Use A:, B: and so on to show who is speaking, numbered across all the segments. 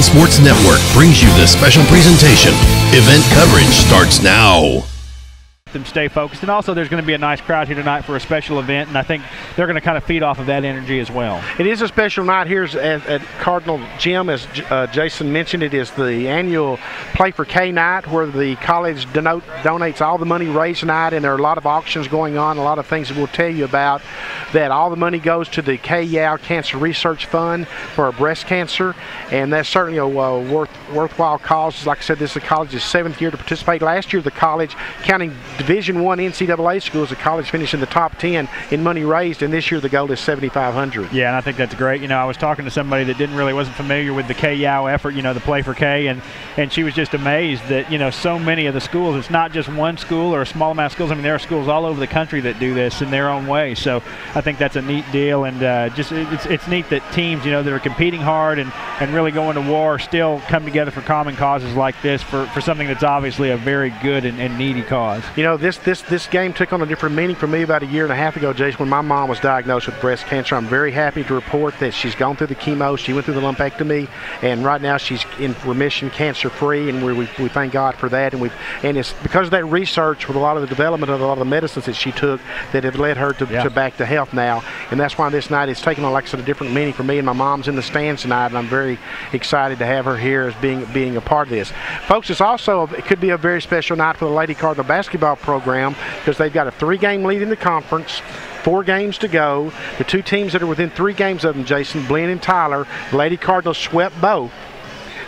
A: Sports Network brings you this special presentation. Event coverage starts now.
B: Them stay focused, and also there's going to be a nice crowd here tonight for a special event, and I think they're going to kind of feed off of that energy as well.
C: It is a special night here at Cardinal Gym, as Jason mentioned. It is the annual Play for K night, where the college donates all the money raised tonight, and there are a lot of auctions going on, a lot of things that we'll tell you about. That all the money goes to the K-Yow Cancer Research Fund for breast cancer, and that's certainly a worthwhile cause. Like I said, this is the college's 7th year to participate. Last year, the college, counting Division I NCAA schools, the college finished in the top 10 in money raised, and this year the goal is $7,500.
B: Yeah, and I think that's great. You know, I was talking to somebody that wasn't familiar with the K-Yow effort, the Play for K, and she was just amazed that, so many of the schools, it's not just one school or a small amount of schools. I mean, there are schools all over the country that do this in their own way. So I think that's a neat deal, and it's neat that teams, that are competing hard and really going to war still come together for common causes like this for something that's obviously a very good and needy cause.
C: This game took on a different meaning for me about a year and a half ago, Jason, when my mom was diagnosed with breast cancer. I'm very happy to report that she's gone through the chemo, she went through the lumpectomy, and right now she's in remission, cancer-free, and we thank God for that. And it's because of that research with a lot of the development of a lot of the medicines that she took that have led her to back to health now. And that's why this night is taking on, like I said, a different meaning for me. And my mom's in the stands tonight, and I'm very excited to have her here as being a part of this. Folks, it could be a very special night for the Lady Cardinal basketball program, because they've got a 3-game lead in the conference, 4 games to go. The 2 teams that are within 3 games of them, Jason, Blinn and Tyler, the Lady Cardinals swept both.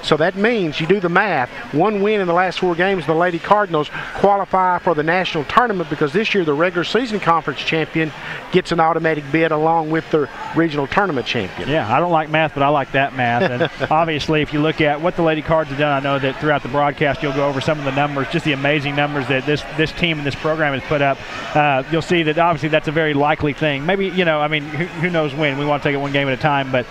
C: So that means, you do the math, 1 win in the last 4 games, the Lady Cardinals qualify for the national tournament, because this year the regular season conference champion gets an automatic bid along with the regional tournament champion.
B: Yeah, I don't like math, but I like that math. And obviously, if you look at what the Lady Cards have done, I know that throughout the broadcast you'll go over some of the numbers, just the amazing numbers that this team and this program has put up. You'll see that obviously that's a very likely thing. Maybe, who knows when. We want to take it 1 game at a time, but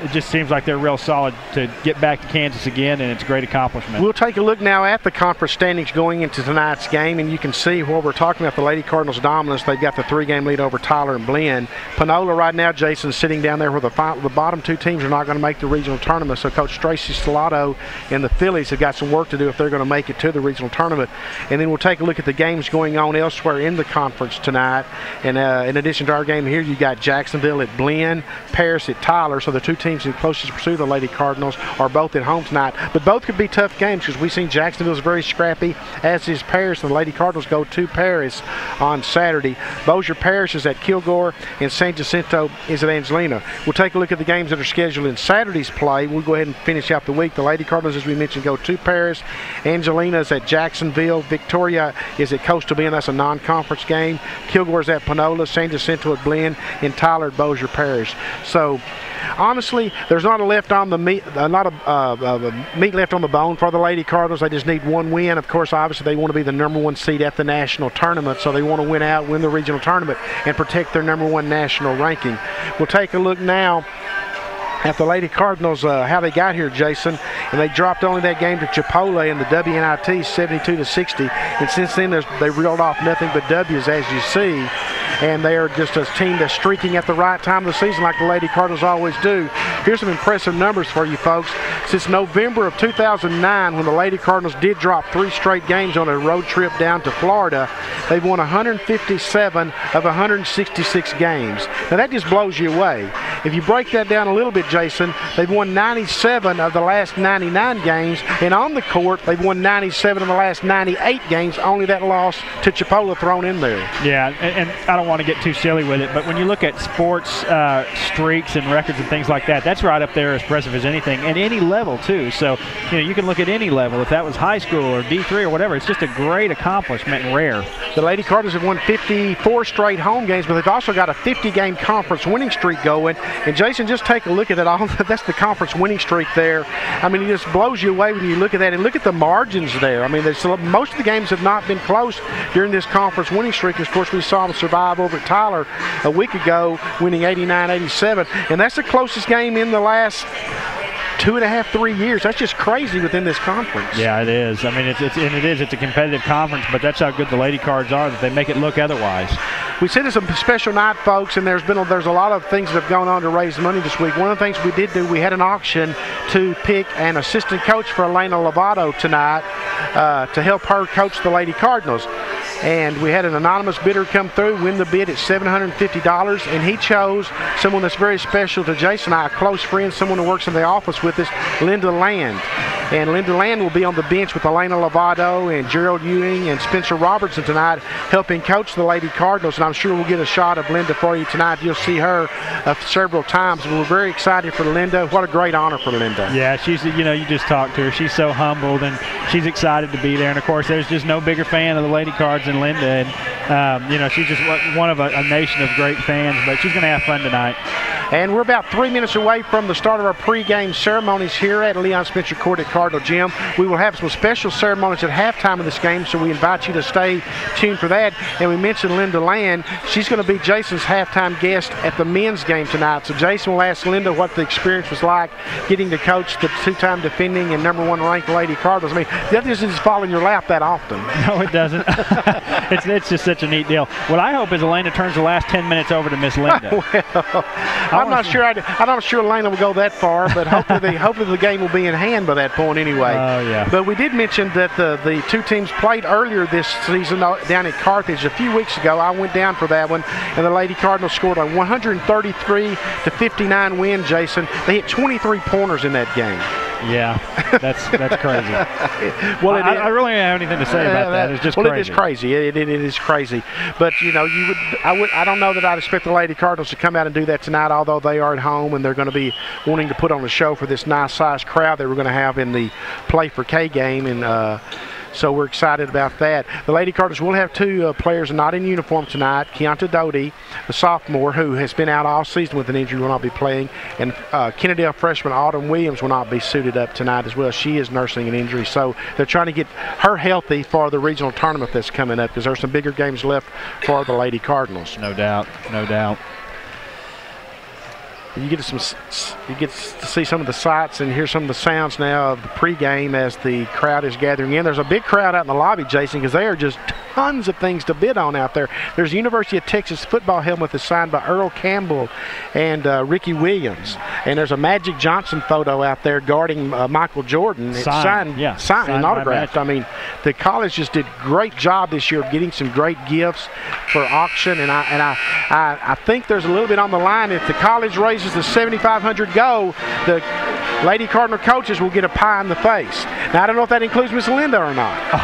B: it just seems like they're real solid to get back to Kansas again, and it's a great accomplishment.
C: We'll take a look now at the conference standings going into tonight's game, and you can see while we're talking about the Lady Cardinals' dominance, they've got the 3-game lead over Tyler and Blinn. Panola right now, Jason, sitting down there where the bottom 2 teams are not going to make the regional tournament, so Coach Tracy Stellato and the Phillies have got some work to do if they're going to make it to the regional tournament. And then we'll take a look at the games going on elsewhere in the conference tonight. And in addition to our game here, you got Jacksonville at Blinn, Paris at Tyler, so the 2 teams in closest pursuit of the Lady Cardinals are both at home tonight. But both could be tough games, because we've seen Jacksonville's very scrappy, as is Paris, and the Lady Cardinals go to Paris on Saturday. Bossier Parish is at Kilgore, and San Jacinto is at Angelina. We'll take a look at the games that are scheduled in Saturday's play. We'll go ahead and finish out the week. The Lady Cardinals, as we mentioned, go to Paris. Angelina is at Jacksonville. Victoria is at Coastal Bend. That's a non-conference game. Kilgore is at Panola. San Jacinto at Blinn, and Tyler at Bossier Parish. So honestly, there's not a left on the meat, meat left on the bone for the Lady Cardinals. They just need 1 win. Of course, obviously, they want to be the #1 seed at the national tournament, so they want to win the regional tournament, and protect their #1 national ranking. We'll take a look now at the Lady Cardinals, how they got here, Jason. And they dropped only that game to Chipotle in the WNIT 72-60. And since then, they reeled off nothing but W's, as you see. And they are just a team that's streaking at the right time of the season, like the Lady Cardinals always do. Here's some impressive numbers for you folks. Since November of 2009, when the Lady Cardinals did drop 3 straight games on a road trip down to Florida, they've won 157 of 166 games. Now that just blows you away. If you break that down a little bit, Jason, they've won 97 of the last 99 games, and on the court, they've won 97 of the last 98 games, only that loss to Chipotle thrown in there.
B: Yeah, and I don't want to get too silly with it, but when you look at sports streaks and records and things like that, that's right up there as impressive as anything, and any level too. So, you can look at any level. If that was high school or D3 or whatever, it's just a great accomplishment and rare.
C: The Lady Cardinals have won 54 straight home games, but they've also got a 50-game conference winning streak going. And Jason, just take a look at that. That's the conference winning streak there. I mean, it just blows you away when you look at that, and look at the margins there. I mean, most of the games have not been close during this conference winning streak. Of course, we saw them survive over at Tyler a week ago, winning 89-87, and that's the closest game in the last 2.5, 3 years. That's just crazy within this conference.
B: Yeah, it is. I mean, it's a competitive conference, but that's how good the Lady Cards are, that they make it look otherwise.
C: we said it's a special night, folks, and there's a lot of things that have gone on to raise money this week. One of the things we did do, we had an auction to pick an assistant coach for Elena Lovato tonight to help her coach the Lady Cardinals. And we had an anonymous bidder come through, win the bid at $750, and he chose someone that's very special to Jason and I, a close friend, someone who works in the office with us, Linda Land. And Linda Land will be on the bench with Elena Lovato and Gerald Ewing and Spencer Robertson tonight, helping coach the Lady Cardinals. And I'm sure we'll get a shot of Linda for you tonight. You'll see her several times. We're very excited for Linda. What a great honor for Linda.
B: Yeah, she's, you just talked to her. She's so humbled, and she's excited to be there. And, of course, there's just no bigger fan of the Lady Cards than Linda. And, she's just one of a nation of great fans. But she's going to have fun tonight.
C: And we're about 3 minutes away from the start of our pregame ceremonies here at Leon Spencer Court at Cardinal Gym. We will have some special ceremonies at halftime of this game, so we invite you to stay tuned for that. And we mentioned Linda Land. She's going to be Jason's halftime guest at the men's game tonight. So Jason will ask Linda what the experience was like getting to coach the two-time defending and #1 ranked Lady Cardinals. I mean, that doesn't just fall in your lap that often.
B: No, it doesn't. It's just such a neat deal. What I hope is Elena turns the last 10 minutes over to Miss Linda.
C: Well, I'm not sure Elena will go that far, but hopefully the game will be in hand by that point anyway.
B: Oh, yeah.
C: But we did mention that the two teams played earlier this season down at Carthage a few weeks ago. I went down for that one, and the Lady Cardinals scored a 133-59 win, Jason. They hit 23 pointers in that game.
B: Yeah, that's crazy.
C: Well,
B: I really don't have anything to say about that. It's just crazy.
C: Well, it is crazy. It is crazy. But I don't know that I'd expect the Lady Cardinals to come out and do that tonight. Although they are at home and they're going to be wanting to put on a show for this nice-sized crowd that we're going to have in the Play for K game, and so we're excited about that. The Lady Cardinals will have two players not in uniform tonight. Keonta Doty, the sophomore, who has been out all season with an injury, will not be playing. And Kennedale freshman Autumn Williams will not be suited up tonight as well. She is nursing an injury. So they're trying to get her healthy for the regional tournament that's coming up, because there's some bigger games left for the Lady Cardinals.
B: No doubt. No doubt.
C: You get to see some of the sights and hear some of the sounds now of the pregame as the crowd is gathering in. There's a big crowd out in the lobby, Jason, because there are just tons of things to bid on out there. There's a University of Texas football helmet that's signed by Earl Campbell and Ricky Williams. And there's a Magic Johnson photo out there guarding Michael Jordan. It's signed and autographed. I mean, the college just did a great job this year of getting some great gifts for auction. And I think there's a little bit on the line. If the college raises the $7,500 go, the Lady Cardinal coaches will get a pie in the face. Now, I don't know if that includes Miss Linda or not.
B: Oh,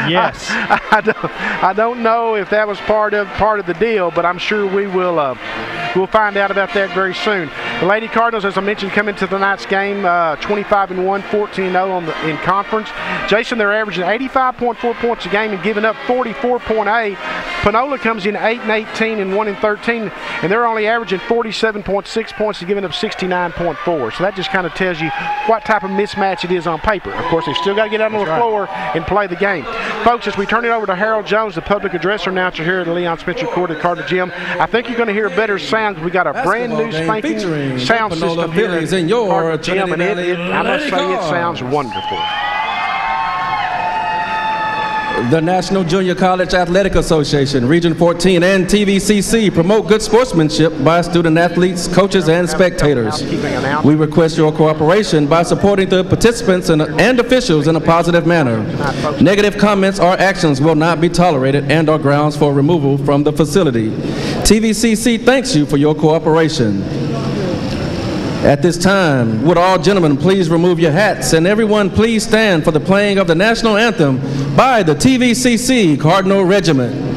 B: yes.
C: I don't know if that was part of the deal, but I'm sure we'll find out about that very soon. The Lady Cardinals, as I mentioned, come into tonight's game 25-1, 14-0 in conference. Jason, they're averaging 85.4 points a game and giving up 44.8. Panola comes in 8-18 and 1-13, and they're only averaging 47.6 points and giving up 69.4. So that just kind of tells you what type of mismatch it is on paper. Of course, they still got to get out on the floor and play the game. Folks, as we turn it over to Harold Jones, the public address announcer here at Leon Spencer Court at Cardinal Gym, I think you're going to hear a better sound because we got a brand new spanking sound system here at Cardinal Gym, and I must say it sounds wonderful.
D: The National Junior College Athletic Association, Region 14, and TVCC promote good sportsmanship by student athletes, coaches, and spectators. We request your cooperation by supporting the participants and officials in a positive manner. Negative comments or actions will not be tolerated and are grounds for removal from the facility. TVCC thanks you for your cooperation. At this time, would all gentlemen please remove your hats, and everyone please stand for the playing of the national anthem by the TVCC Cardinal Regiment.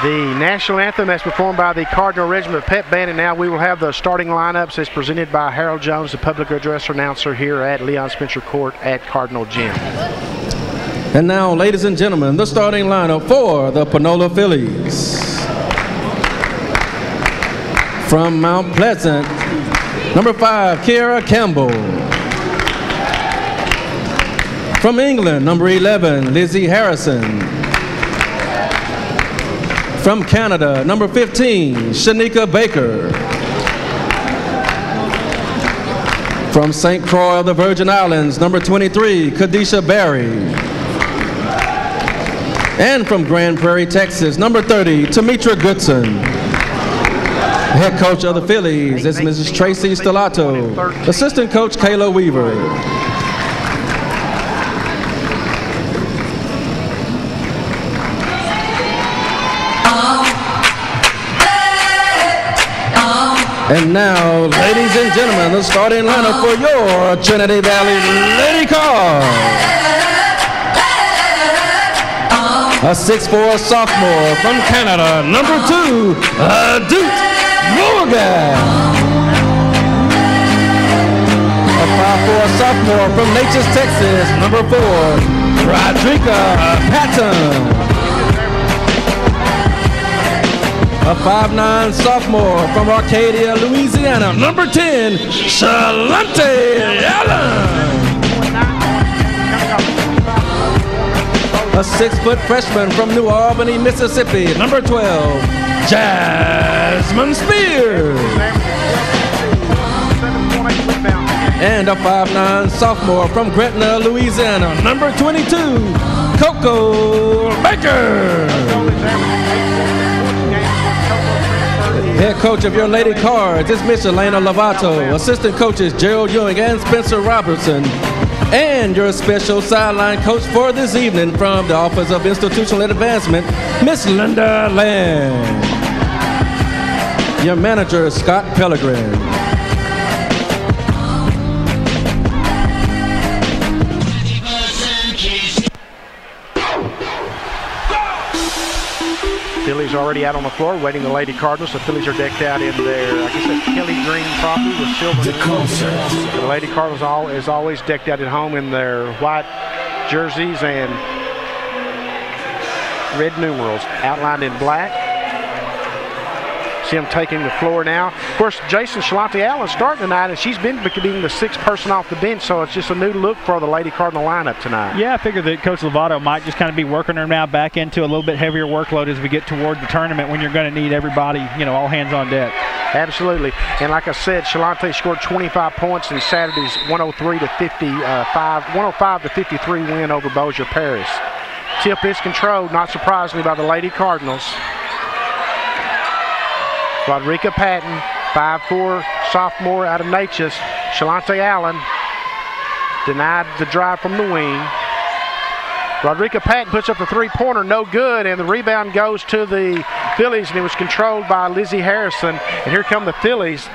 C: The national anthem as performed by the Cardinal Regiment Pep Band, and now we will have the starting lineups as presented by Harold Jones, the public address announcer here at Leon Spencer Court at Cardinal Gym.
D: And now, ladies and gentlemen, the starting lineup for the Panola Phillies. From Mount Pleasant, number 5, Kiara Campbell. From England, number 11, Lizzie Harrison. From Canada, number 15, Shanika Baker. From St. Croix of the Virgin Islands, number 23, Kadisha Berry. And from Grand Prairie, Texas, number 30, Tamitra Goodson. Head coach of the Phillies is Mrs. Tracy Stellato. Assistant coach, Kayla Weaver. And now, ladies and gentlemen, the starting lineup for your Trinity Valley Lady Cards. A 6'4" sophomore from Canada, number 2, Adut Morgan. A 5'4" sophomore from Natchez, Texas, number 4, Rodrika Patton. A 5'9" sophomore from Arcadia, Louisiana, number 10, Shalante Allen. A 6-foot freshman from New Albany, Mississippi, number 12, Jasmine Spears. And a 5'9" sophomore from Gretna, Louisiana, number 22, Coco Baker. Head coach of your Lady Cards is Miss Elena Lovato. Assistant coaches Gerald Ewing and Spencer Robertson. And your special sideline coach for this evening from the Office of Institutional Advancement, Miss Linda Land. Your manager, Scott Pellegrin.
C: Phillies already out on the floor waiting the Lady Cardinals. The Phillies are decked out in their, I guess that's Kelly green property with silver. The Lady Cardinals is always decked out at home in their white jerseys and red numerals outlined in black. See him taking the floor now. Of course, Jason Shalante Allen starting tonight, and she's been being the 6th person off the bench, so it's just a new look for the Lady Cardinal lineup tonight. Yeah,
B: I figured that Coach Lovato might just kind of be working her now back into a little bit heavier workload as we get toward the tournament when you're going to need everybody, all hands on deck.
C: Absolutely. And like I said, Shalante scored 25 points in Saturday's 105 to 53 win over Bossier Parish. Tip is controlled, not surprisingly, by the Lady Cardinals. Rodrika Patton, 5'4" sophomore out of Natchez. Shalante Allen denied the drive from the wing. Rodrika Patton puts up the three-pointer, no good, and the rebound goes to the Phillies, and it was controlled by Lizzie Harrison. And here come the Phillies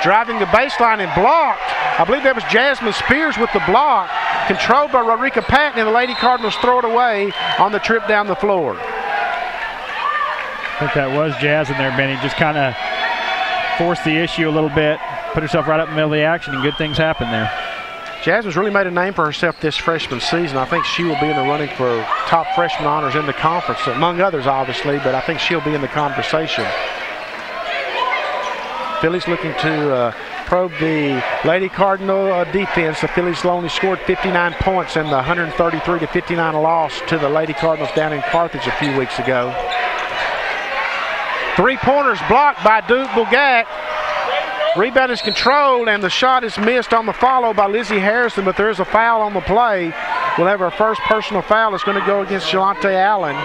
C: driving the baseline and blocked. I believe that was Jasmine Spears with the block, controlled by Rodrika Patton, and the Lady Cardinals throw it away on the trip down the floor.
B: I think that was Jazz in there, Benny. Just kind of forced the issue a little bit, put herself right up in the middle of the action, and good things happened there.
C: Jasmine's really made a name for herself this freshman season. I think she will be in the running for top freshman honors in the conference, among others, obviously, but I think she'll be in the conversation. Phillies looking to probe the Lady Cardinal defense. The Phillies only scored 59 points in the 133-59 loss to the Lady Cardinals down in Carthage a few weeks ago. Three-pointers blocked by Duke Bulgac. Rebound is controlled, and the shot is missed on the follow by Lizzie Harrison, but there's a foul on the play. We'll have our first personal foul. It's going to go against Shalante Allen.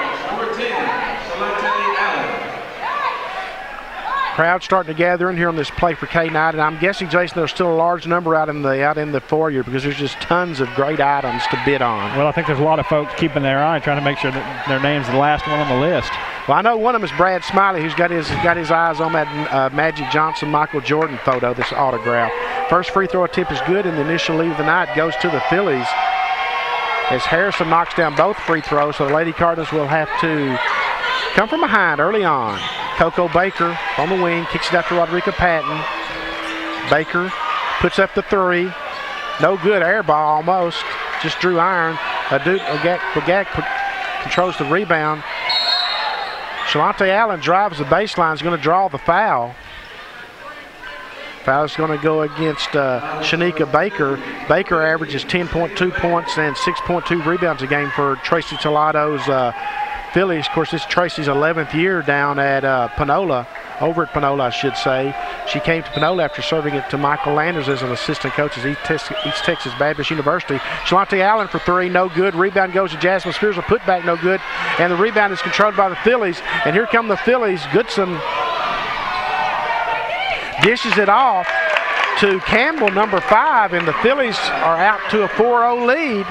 C: Crowd starting to gather in here on this Play for K night, and I'm guessing, Jason, there's still a large number out in the foyer because there's just tons of great items to bid on.
B: Well, I think there's a lot of folks keeping their eye, trying to make sure that their name's the last one on the list.
C: Well, I know one of them is Brad Smiley, who's got his eyes on that Magic Johnson, Michael Jordan photo, this autograph. First free throw attempt is good, and the initial lead of the night goes to the Phillies as Harrison knocks down both free throws, so the Lady Cardinals will have to come from behind early on. Coco Baker on the wing, kicks it out to Rodrika Patton. Baker puts up the three. No good, air ball almost. Just drew iron. Bagak controls the rebound. Shalante Allen drives the baseline, is going to draw the foul. Foul is going to go against Shanika Baker. Baker averages 10.2 points and 6.2 rebounds a game for Tracy Talado's Phillies. Of course, this is Tracy's 11th year down at Panola, over at Panola, I should say. She came to Panola after serving it to Michael Landers as an assistant coach at East Texas Baptist University. Shalante Allen for three, no good. Rebound goes to Jasmine Spears, a putback, no good. And the rebound is controlled by the Phillies. And here come the Phillies. Goodson dishes it off to Campbell, number 5, and the Phillies are out to a 4-0 lead.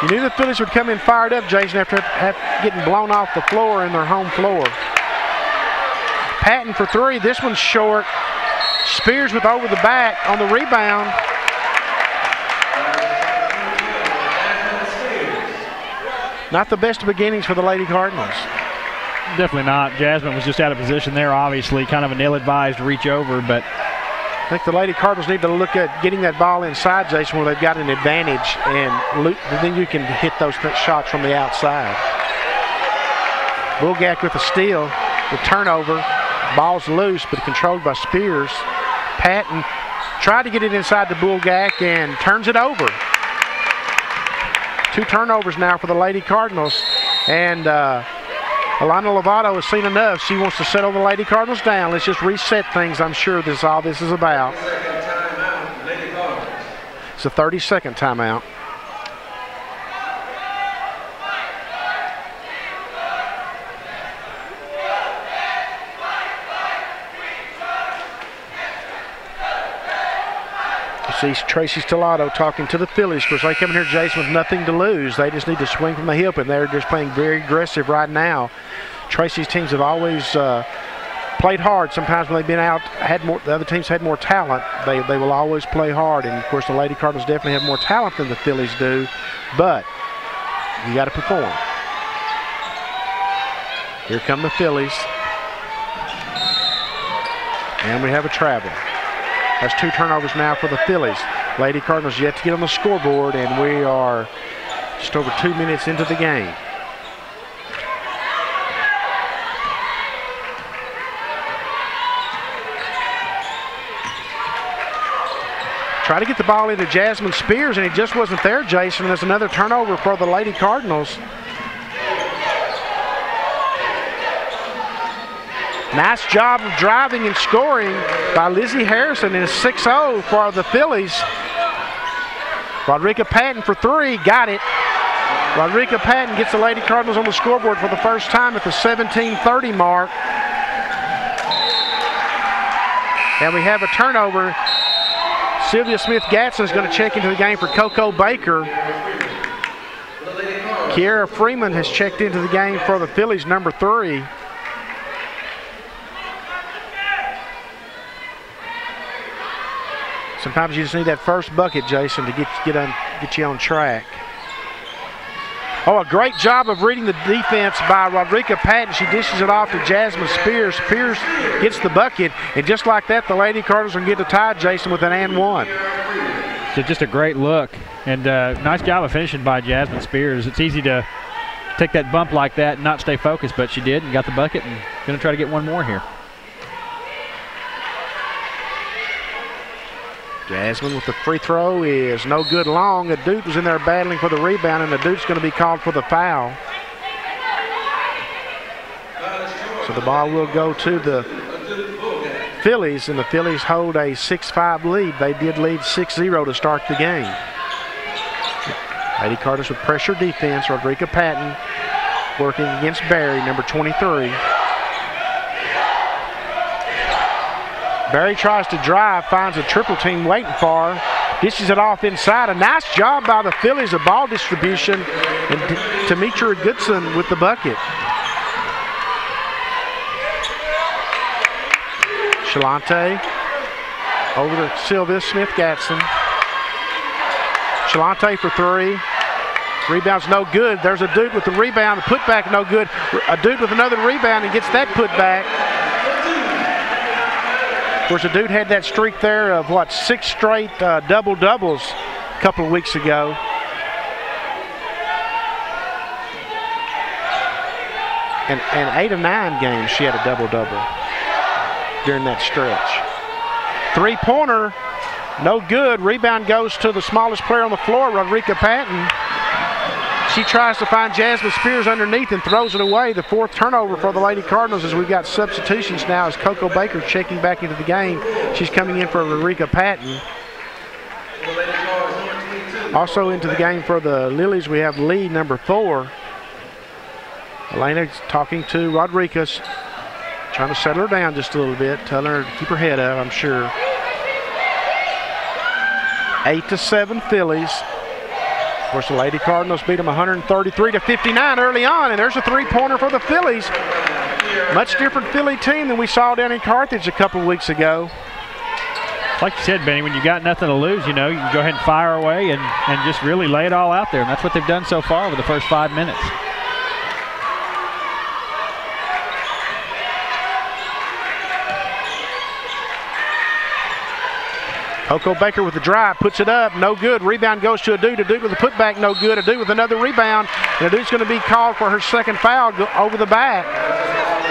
C: You knew the Phillies would come in fired up, Jason, after getting blown off the floor in their home floor. Patton for three. This one's short. Spears with over the back on the rebound. Not the best of beginnings for the Lady Cardinals.
B: Definitely not. Jasmine was just out of position there, obviously. Kind of an ill-advised reach over, but
C: I think the Lady Cardinals need to look at getting that ball inside, Jason, where they've got an advantage, and then you can hit those shots from the outside. Bulgak with a steal, the turnover. Ball's loose, but controlled by Spears. Patton tried to get it inside to Bulgak and turns it over. 2 turnovers now for the Lady Cardinals, and Alana Lovato has seen enough. She wants to settle the Lady Cardinals down. Let's just reset things. I'm sure this is all this is about. It's a 30-second timeout. You see Tracy Stellato talking to the Phillies. Of course, they come in here, Jason, with nothing to lose. They just need to swing from the hip, and they're just playing very aggressive right now. Tracy's teams have always played hard. Sometimes when they've been out, the other teams had more talent. They will always play hard, and of course the Lady Cardinals definitely have more talent than the Phillies do, but you got to perform. Here come the Phillies, and we have a travel. That's 2 turnovers now for the Phillies. Lady Cardinals yet to get on the scoreboard, and we are just over 2 minutes into the game. Try to get the ball into Jasmine Spears, and he just wasn't there, Jason. There's another turnover for the Lady Cardinals. Nice job of driving and scoring by Lizzie Harrison, and it's 6-0 for the Phillies. Rodrika Patton for 3, got it. Rodrika Patton gets the Lady Cardinals on the scoreboard for the first time at the 17:30 mark. And we have a turnover. Sylvia Smith-Gatson is going to check into the game for Coco Baker. Kiara Freeman has checked into the game for the Phillies, number 3. Sometimes you just need that first bucket, Jason, to get you on track. Oh, a great job of reading the defense by Rodrika Patton. She dishes it off to Jasmine Spears. Spears gets the bucket, and just like that, the Lady Cardinals are going to get the tie, Jason, with an and one.
B: So just a great look, and nice job of finishing by Jasmine Spears. It's easy to take that bump like that and not stay focused, but she did and got the bucket, and going to try to get one more here.
C: Jasmine with the free throw is no good long. Adut was in there battling for the rebound, and Adut's going to be called for the foul. So the ball will go to the Phillies, and the Phillies hold a 6-5 lead. They did lead 6-0 to start the game. Lady Cardinals with pressure defense. Rodrika Patton working against Barry, number 23. Barry tries to drive, finds a triple team waiting for her, dishes it off inside. A nice job by the Phillies of ball distribution, and Demetra Goodson with the bucket. Shalante over to Sylvia Smith-Gatson. Shalante for 3. Rebound's no good. There's a dude with the rebound. The putback no good. A dude with another rebound and gets that putback. Of course, a dude had that streak there of, what, 6 straight double-doubles a couple of weeks ago. And 8 of 9 games she had a double-double during that stretch. Three-pointer, no good. Rebound goes to the smallest player on the floor, Rodrika Patton. She tries to find Jasmine Spears underneath and throws it away. The 4th turnover for the Lady Cardinals as we've got substitutions now as Coco Baker checking back into the game. She's coming in for Rodrika Patton. Also into the game for the Lilies, we have Lee, number 4. Elena's talking to Rodriguez, trying to settle her down just a little bit, telling her to keep her head up, I'm sure. 8-7 Phillies. Of course, the Lady Cardinals beat them 133-59 early on, and there's a three-pointer for the Phillies. Much different Philly team than we saw down in Carthage a couple of weeks ago.
B: Like you said, Benny, when you got nothing to lose, you know, you can go ahead and fire away and just really lay it all out there, and that's what they've done so far over the first 5 minutes.
C: Coco Baker with the drive, puts it up, no good. Rebound goes to a dude with a putback, no good. A dude with another rebound, and a dude's going to be called for her second foul over the back.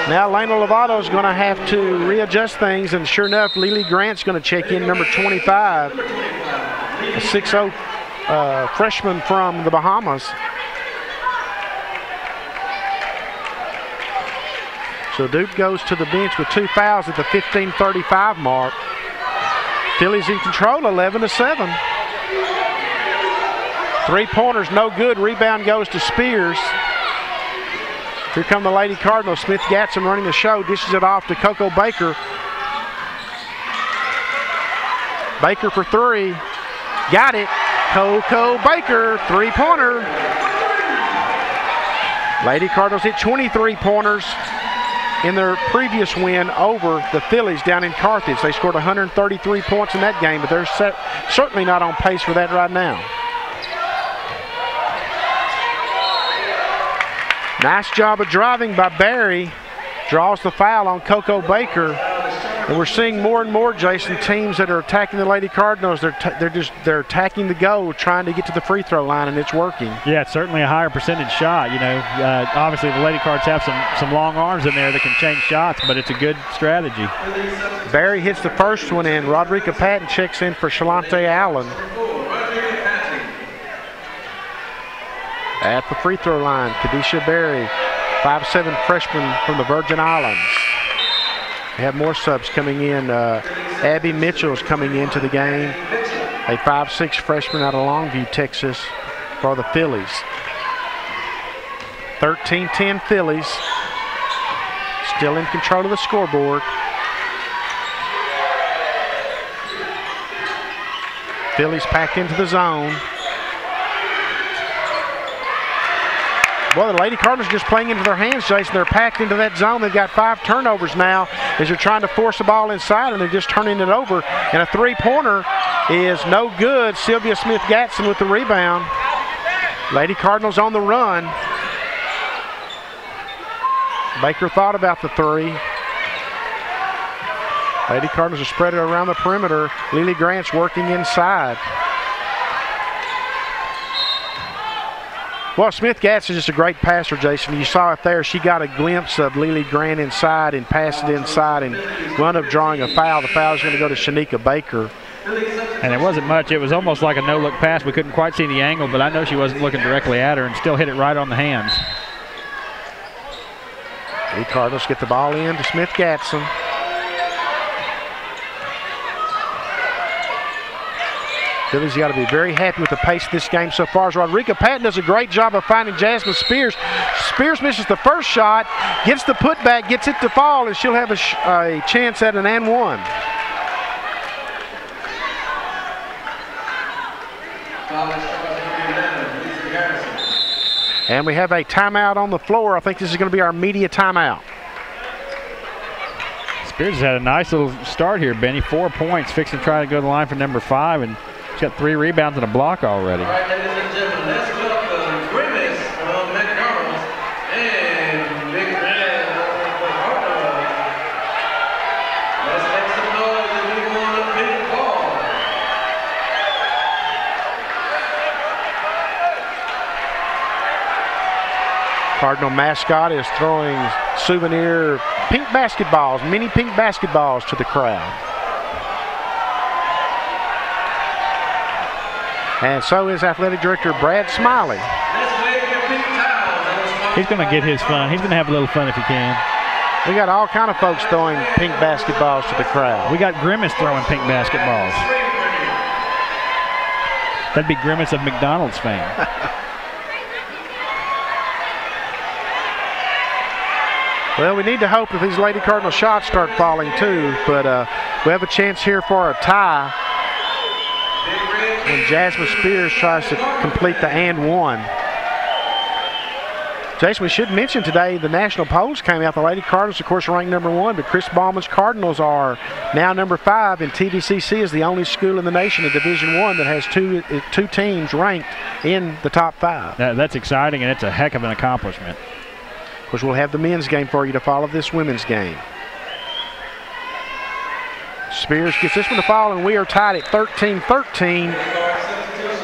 C: Now Lena Lovato is going to have to readjust things, and sure enough, Lily Grant's going to check in, number 25, a 6'0" freshman from the Bahamas. So Duke goes to the bench with 2 fouls at the 15:35 mark. Phillies in control, 11-7. Three-pointers, no good. Rebound goes to Spears. Here come the Lady Cardinals. Smith Gatson running the show, dishes it off to Coco Baker. Baker for 3. Got it. Coco Baker, three-pointer. Lady Cardinals hit 23 pointers in their previous win over the Phillies down in Carthage. They scored 133 points in that game, but they're certainly not on pace for that right now. Nice job of driving by Barry. Draws the foul on Coco Baker. And we're seeing more and more, Jason, teams that are attacking the Lady Cardinals. They're attacking the goal, trying to get to the free throw line, and it's working.
B: Yeah, it's certainly a higher percentage shot. You know, obviously the Lady Cards have some long arms in there that can change shots, but it's a good strategy.
C: Barry hits the first one in. Rodrika Patton checks in for Shalante Allen. At the free throw line, Kadisha Barry, 5'7" freshman from the Virgin Islands. We have more subs coming in. Abby Mitchell's coming into the game, a 5'6" freshman out of Longview, Texas, for the Phillies. 13-10 Phillies, still in control of the scoreboard. Phillies packed into the zone. Well, the Lady Cardinals are just playing into their hands, Jason. They're packed into that zone. They've got 5 turnovers now as they're trying to force the ball inside, and they're just turning it over. And a three-pointer is no good. Sylvia Smith-Gatson with the rebound. Lady Cardinals on the run. Baker thought about the 3. Lady Cardinals are spread around the perimeter. Lily Grant's working inside. Well, Smith-Gatson is just a great passer, Jason. You saw it there. She got a glimpse of Lily Grant inside and passed it inside and wound up drawing a foul. The foul is going to go to Shanika Baker.
B: And it wasn't much. It was almost like a no-look pass. We couldn't quite see the angle, but I know she wasn't looking directly at her and still hit it right on the hands.
C: The Cardinals get the ball in to Smith-Gatson. Phillies got to be very happy with the pace of this game so far. As Rodrika Patton does a great job of finding Jasmine Spears. Spears misses the first shot, gets the putback, gets it to fall, and she'll have a chance at an and one. And we have a timeout on the floor. I think this is going to be our media timeout.
B: Spears has had a nice little start here, Benny. 4 points, fixing to try to go to the line for number 5, and she's got 3 rebounds and a block already.
E: All right, ladies and gentlemen, let's welcome
C: Cardinal mascot is throwing souvenir pink basketballs, mini pink basketballs to the crowd. And so is Athletic Director Brad Smiley.
B: He's going to get his fun. He's going to have a little fun if he can.
C: We got all kind of folks throwing pink basketballs to the crowd.
B: We got Grimace throwing pink basketballs. That'd be Grimace of McDonald's fame.
C: Well, we need to hope that these Lady Cardinal shots start falling too, but we have a chance here for a tie. And Jasmine Spears tries to complete the and one. Jason, we should mention today the national polls came out. The Lady Cardinals, of course, are ranked #1, but Chris Ballman's Cardinals are now #5, and TVCC is the only school in the nation in Division I that has two teams ranked in the top 5.
B: That's exciting, and it's a heck of an accomplishment.
C: Of course, we'll have the men's game for you to follow this women's game. Spears gets this one to fall, and we are tied at 13-13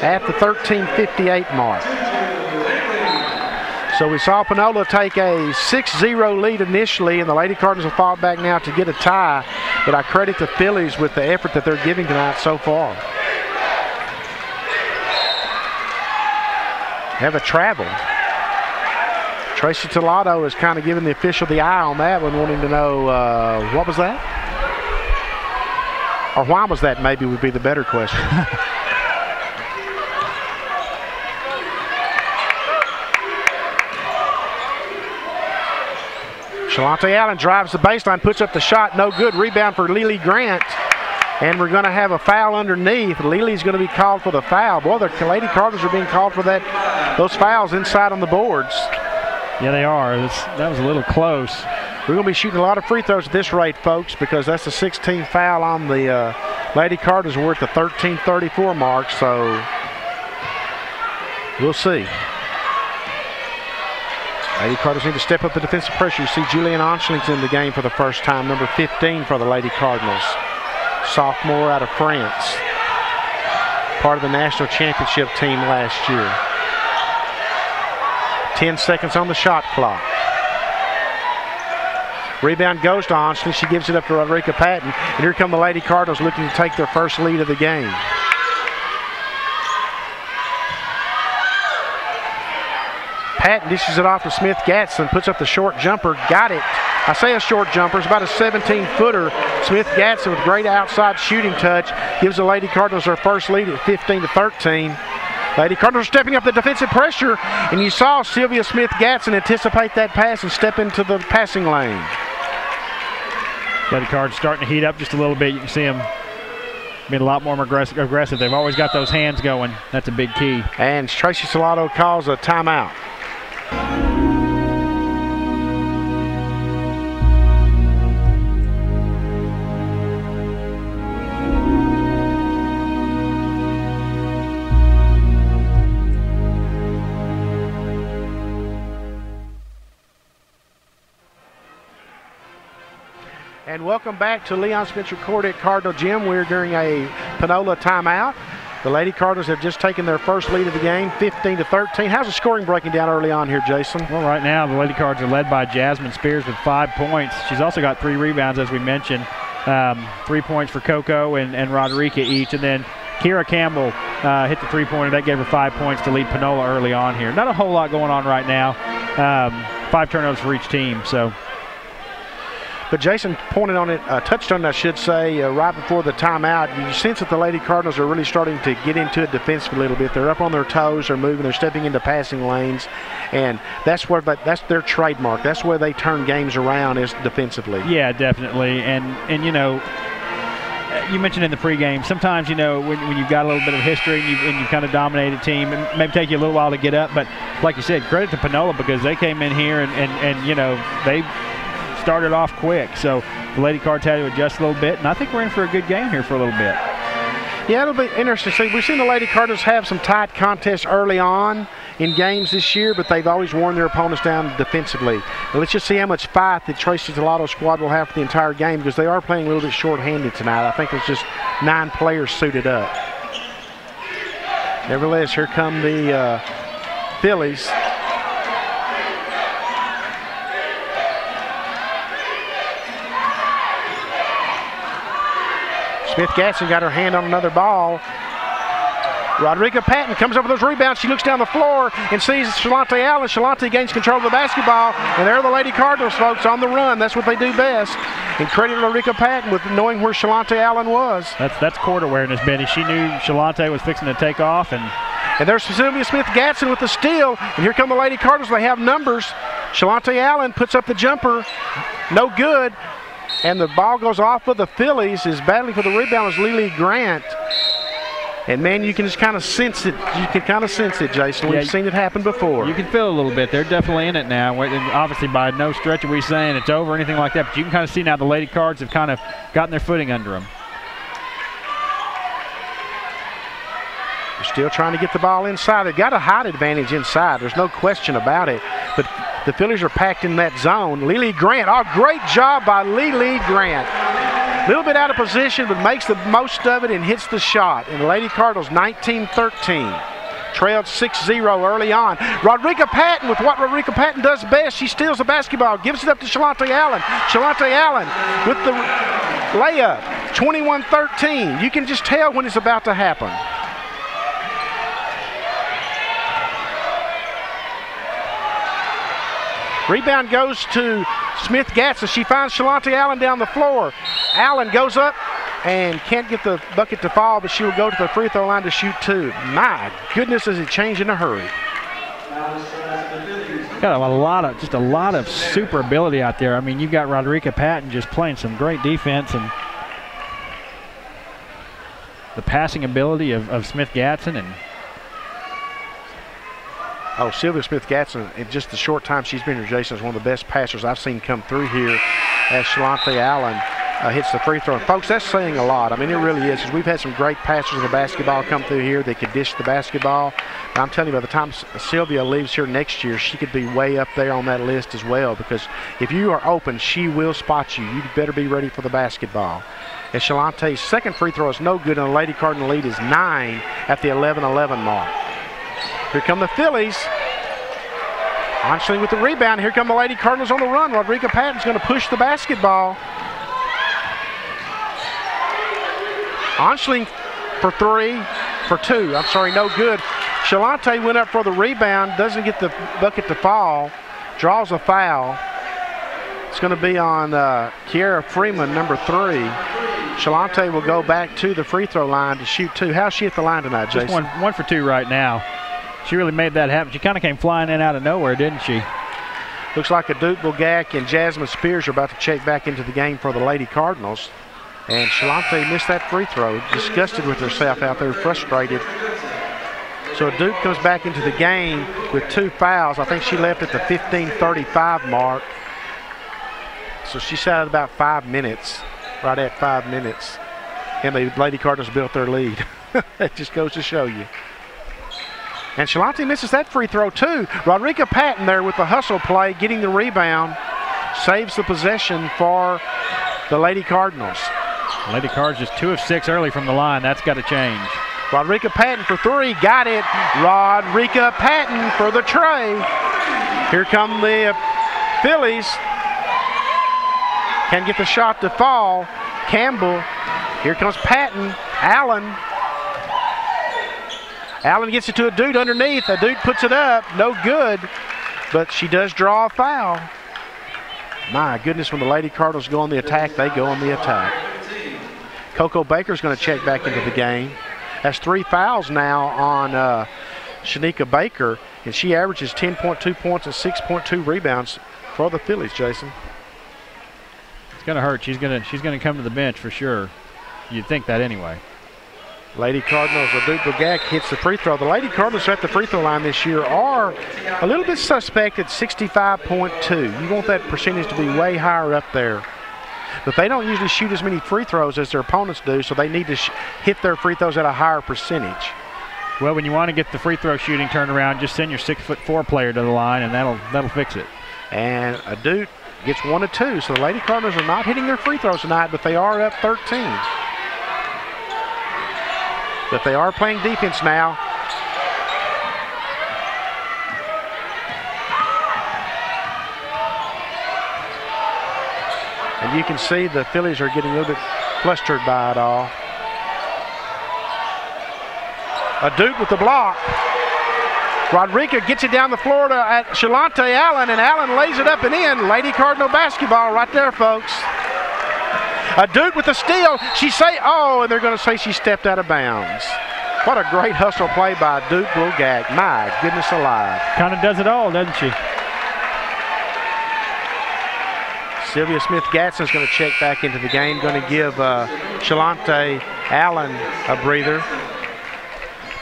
C: at the 13:58 mark. So we saw Panola take a 6-0 lead initially, and the Lady Cardinals have fought back now to get a tie, but I credit the Phillies with the effort that they're giving tonight so far. Have a travel. Tracy Tolato is kind of giving the official the eye on that one, wanting to know what was that? Or why was that, maybe would be the better question. Shalante Allen drives the baseline, puts up the shot, no good. Rebound for Lily Grant. And we're going to have a foul underneath. Lily's going to be called for the foul. Boy, the Lady Cardinals are being called for those fouls inside on the boards.
B: Yeah, they are. That was a little close.
C: We're going to be shooting a lot of free throws at this rate, folks, because that's the 16th foul on the Lady Cardinals. We're at the 13:34 mark, so we'll see. Lady Cardinals need to step up the defensive pressure. You see Julian Onschling's in the game for the first time, number 15 for the Lady Cardinals. Sophomore out of France. Part of the national championship team last year. 10 seconds on the shot clock. Rebound goes to Onschling. She gives it up to Rodrika Patton. And here come the Lady Cardinals looking to take their first lead of the game. Patton dishes it off to Smith Gatson, puts up the short jumper, got it. I say a short jumper, it's about a 17-footer. Smith Gatson with great outside shooting touch gives the Lady Cardinals their first lead at 15-13. Lady Cardinals are stepping up the defensive pressure, and you saw Sylvia Smith Gatson anticipate that pass and step into the passing lane.
B: Lady Cardinals starting to heat up just a little bit. You can see them being a lot more aggressive. They've always got those hands going. That's a big key.
C: And Tracy Salato calls a timeout. And welcome back to Leon Spencer Court at Cardinal Gym. We're during a Panola timeout. The Lady Cardinals have just taken their first lead of the game, 15-13. How's the scoring breaking down early on here, Jason?
B: Well, right now the Lady Cardinals are led by Jasmine Spears with 5 points. She's also got 3 rebounds, as we mentioned. 3 points for Coco and Rodrika each. And then Kira Campbell hit the 3-pointer. That gave her 5 points to lead Panola early on here. Not a whole lot going on right now. 5 turnovers for each team. So.
C: But Jason pointed on it, touched on it, I should say, right before the timeout. You sense that the Lady Cardinals are really starting to get into it defensively a little bit. They're up on their toes, they're moving, they're stepping into passing lanes, and that's their trademark. That's where they turn games around, is defensively.
B: Yeah, definitely. And you know, you mentioned in the pregame, sometimes, you know, when you've got a little bit of history and you kind of dominate a team, it may take you a little while to get up. But like you said, credit to Panola, because they came in here and you know, they started off quick. So the Lady Cards had to adjust a little bit, and I think we're in for a good game here for a little bit.
C: Yeah, it'll be interesting to see. We've seen the Lady Cardinals have some tight contests early on in games this year, but they've always worn their opponents down defensively. Now, let's just see how much fight the Tracy Tolato squad will have for the entire game, because they are playing a little bit short-handed tonight. I think there's just 9 players suited up. Nevertheless, here come the Phillies. Smith-Gatson got her hand on another ball. Rodrika Patton comes up with those rebounds. She looks down the floor and sees Shalante Allen. Shalante gains control of the basketball, and there are the Lady Cardinals, folks, on the run. That's what they do best. And credit to Rodrika Patton with knowing where Shalante Allen was.
B: That's court awareness, Benny. She knew Shalante was fixing to take off, and
C: there's Sylvia Smith-Gatson with the steal. And here come the Lady Cardinals. They have numbers. Shalante Allen puts up the jumper. No good. And the ball goes off of the Phillies. Is battling for the rebound is Lily Grant. And, man, you can just kind of sense it. You can kind of sense it, Jason. We've seen it happen before.
B: You can feel it a little bit. They're definitely in it now. Obviously, by no stretch are we saying it's over or anything like that. But you can kind of see now the Lady Cards have kind of gotten their footing under them.
C: They're still trying to get the ball inside. They've got a height advantage inside. There's no question about it. But the Phillies are packed in that zone. Lily Grant. Oh, great job by Lily Grant. A little bit out of position, but makes the most of it and hits the shot. And the Lady Cardinals 19-13. Trailed 6-0 early on. Rodrika Patton with what Rodrika Patton does best. She steals the basketball, gives it up to Shalante Allen. Shalante Allen with the layup. 21-13. You can just tell when it's about to happen. Rebound goes to Smith-Gatson. She finds Shalante Allen down the floor. Allen goes up and can't get the bucket to fall, but she will go to the free throw line to shoot two. My goodness, does it change in a hurry.
B: Got a lot of super ability out there. I mean, you've got Rodrika Patton just playing some great defense, and the passing ability of Smith-Gatson. And
C: Sylvia Smith-Gatson, in just the short time she's been here, Jason, is one of the best passers I've seen come through here as Shalante Allen hits the free throw. And folks, that's saying a lot. I mean, it really is, because we've had some great passers of the basketball come through here. They could dish the basketball. And I'm telling you, by the time Sylvia leaves here next year, she could be way up there on that list as well, because if you are open, she will spot you. You better be ready for the basketball. And Shalante's second free throw is no good, and the Lady Cardinal lead is 9 at the 11-11 mark. Here come the Phillies. Onschling with the rebound. Here come the Lady Cardinals on the run. Rodrika Patton's going to push the basketball. Onschling for two. I'm sorry, no good. Shalante went up for the rebound, doesn't get the bucket to fall, draws a foul. It's going to be on Kiara Freeman, number 3. Shalante will go back to the free throw line to shoot two. How's she at the line tonight, Jason?
B: Just one for two right now. She really made that happen. She kind of came flying in out of nowhere, didn't she?
C: Looks like Adut Bulgak and Jasmine Spears are about to check back into the game for the Lady Cardinals. And Shalante missed that free throw, disgusted with herself out there, frustrated. So Adut comes back into the game with 2 fouls. I think she left at the 15:35 mark. So she sat at about 5 minutes, right at 5 minutes. And the Lady Cardinals built their lead. That just goes to show you. And Shalante misses that free throw too. Rodrika Patton there with the hustle play, getting the rebound, saves the possession for the Lady Cardinals.
B: Lady Cards just 2 of 6 early from the line. That's got to change.
C: Rodrika Patton for 3, got it. Rodrika Patton for the tray. Here come the Phillies. Can't get the shot to fall. Campbell. Here comes Patton. Allen gets it to Adut underneath. Adut puts it up. No good. But she does draw a foul. My goodness, when the Lady Cardinals go on the attack, they go on the attack. Coco Baker's going to check back into the game. Has 3 fouls now on Shanika Baker, and she averages 10.2 points and 6.2 rebounds for the Phillies, Jason.
B: It's going to hurt. She's going to come to the bench for sure. You'd think that anyway.
C: Lady Cardinals, Adut Bulgak hits the free throw. The Lady Cardinals at the free throw line this year are a little bit suspect at 65.2. You want that percentage to be way higher up there. But they don't usually shoot as many free throws as their opponents do, so they need to hit their free throws at a higher percentage.
B: Well, when you want to get the free throw shooting turned around, just send your 6'4" player to the line, and that'll fix it. And
C: Adut gets 1 of 2, so the Lady Cardinals are not hitting their free throws tonight, but they are up 13. But they are playing defense now. And you can see the Phillies are getting a little bit flustered by it all. A Duke with the block. Rodriguez gets it down the floor to Shalante Allen, and Allen lays it up and in. Lady Cardinal basketball right there, folks. A Duke with the steal. And they're going to say she stepped out of bounds. What a great hustle play by Duke Bulgak. My goodness alive.
B: Kind of does it all, doesn't she?
C: Sylvia Smith-Gadsden's going to check back into the game, going to give Shalante Allen a breather.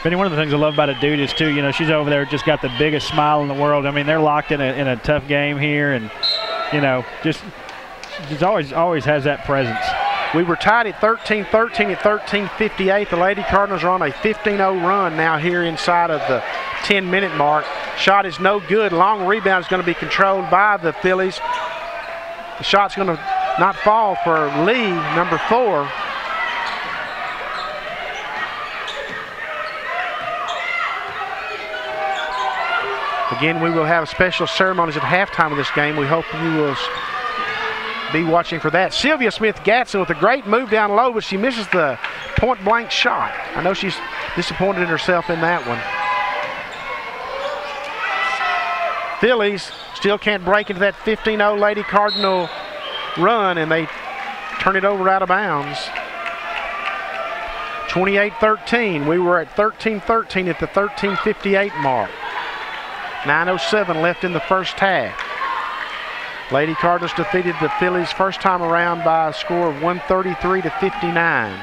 B: Benny, one of the things I love about a Dude is, too, you know, she's over there just got the biggest smile in the world. I mean, they're locked in a tough game here, and, you know, just always has that presence.
C: We were tied at 13-13 at 13:58. The Lady Cardinals are on a 15-0 run now here inside of the 10-minute mark. Shot is no good. Long rebound is going to be controlled by the Phillies. The shot's going to not fall for Lee, number 4. Again, we will have special ceremonies at halftime of this game. We hope you will be watching for that. Sylvia Smith-Gadsden with a great move down low, but she misses the point-blank shot. I know she's disappointed in herself in that one. Phillies still can't break into that 15-0 Lady Cardinal run, and they turn it over out of bounds. 28-13. We were at 13-13 at the 13:58 mark. 9:07 left in the first half. Lady Cardinals defeated the Phillies first time around by a score of 133-59.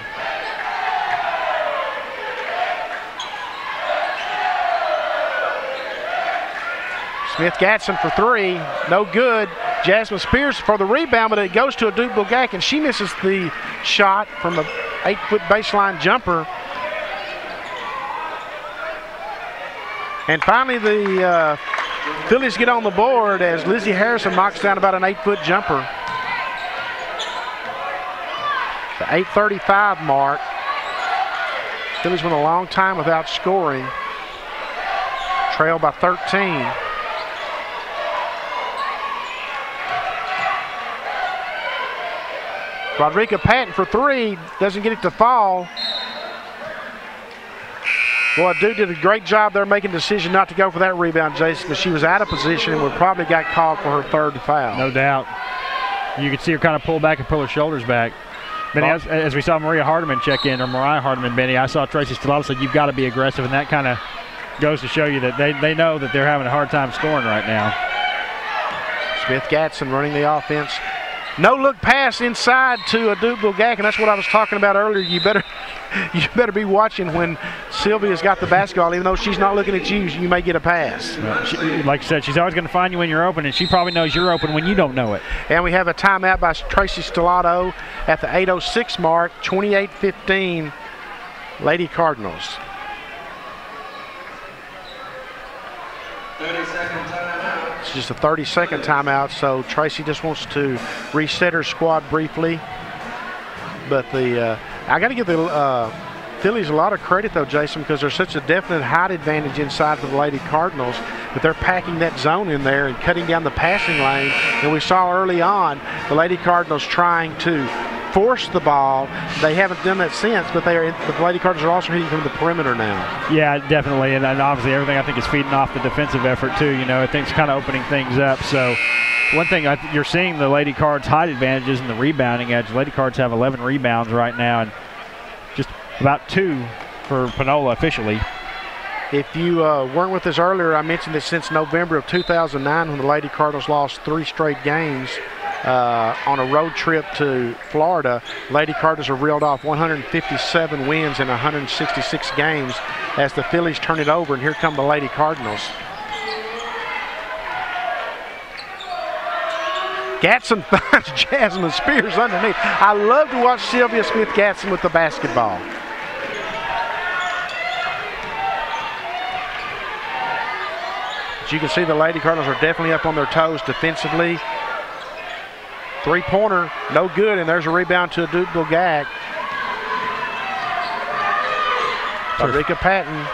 C: Smith-Gadsden for 3, no good. Jasmine Spears for the rebound, but it goes to a Duke Bulgak, and she misses the shot from an 8-foot baseline jumper. And finally, the Phillies get on the board as Lizzie Harrison knocks down about an 8-foot jumper. The 8:35 mark. Phillies went a long time without scoring. Trail by 13. Rodriguez Patton for 3, doesn't get it to fall. Boy, Duke did a great job there making the decision not to go for that rebound, Jason, because she was out of position and would probably got called for her 3rd foul.
B: No doubt. You could see her kind of pull back and pull her shoulders back. Benny, as we saw Mariah Hardiman, Benny, I saw Tracy Stellato said you've got to be aggressive, and that kind of goes to show you that they know that they're having a hard time scoring right now.
C: Smith-Gadsden running the offense. No look pass inside to a Duke Bulgak, and that's what I was talking about earlier. You better be watching when Sylvia's got the basketball. Even though she's not looking at you, you may get a pass.
B: Well, like I said, she's always going to find you when you're open, and she probably knows you're open when you don't know it.
C: And we have a timeout by Tracy Stellato at the 8:06 mark, 28-15, Lady Cardinals.
D: 30-second timeout.
C: It's just a 30-second timeout, so Tracy just wants to reset her squad briefly. But I got to give the Phillies a lot of credit, though, Jason, because there's such a definite height advantage inside for the Lady Cardinals, but they're packing that zone in there and cutting down the passing lane. And we saw early on the Lady Cardinals trying to force the ball. They haven't done that since, but the Lady Cardinals are also hitting from the perimeter now.
B: Yeah, definitely, and obviously everything I think is feeding off the defensive effort too. You know, I think it's kind of opening things up. So one thing you're seeing the Lady Cards' height advantages in the rebounding edge. Lady Cards have 11 rebounds right now, and just about 2 for Panola officially.
C: If you weren't with us earlier, I mentioned that since November of 2009, when the Lady Cardinals lost 3 straight games on a road trip to Florida, Lady Cardinals have reeled off 157 wins in 166 games as the Phillies turn it over, and here come the Lady Cardinals. Gadsden finds Jasmine Spears underneath. I love to watch Sylvia Smith-Gadsden with the basketball. As you can see, the Lady Cardinals are definitely up on their toes defensively. 3-pointer, no good, and there's a rebound to Duke Bulgak. Rodriguez Patton,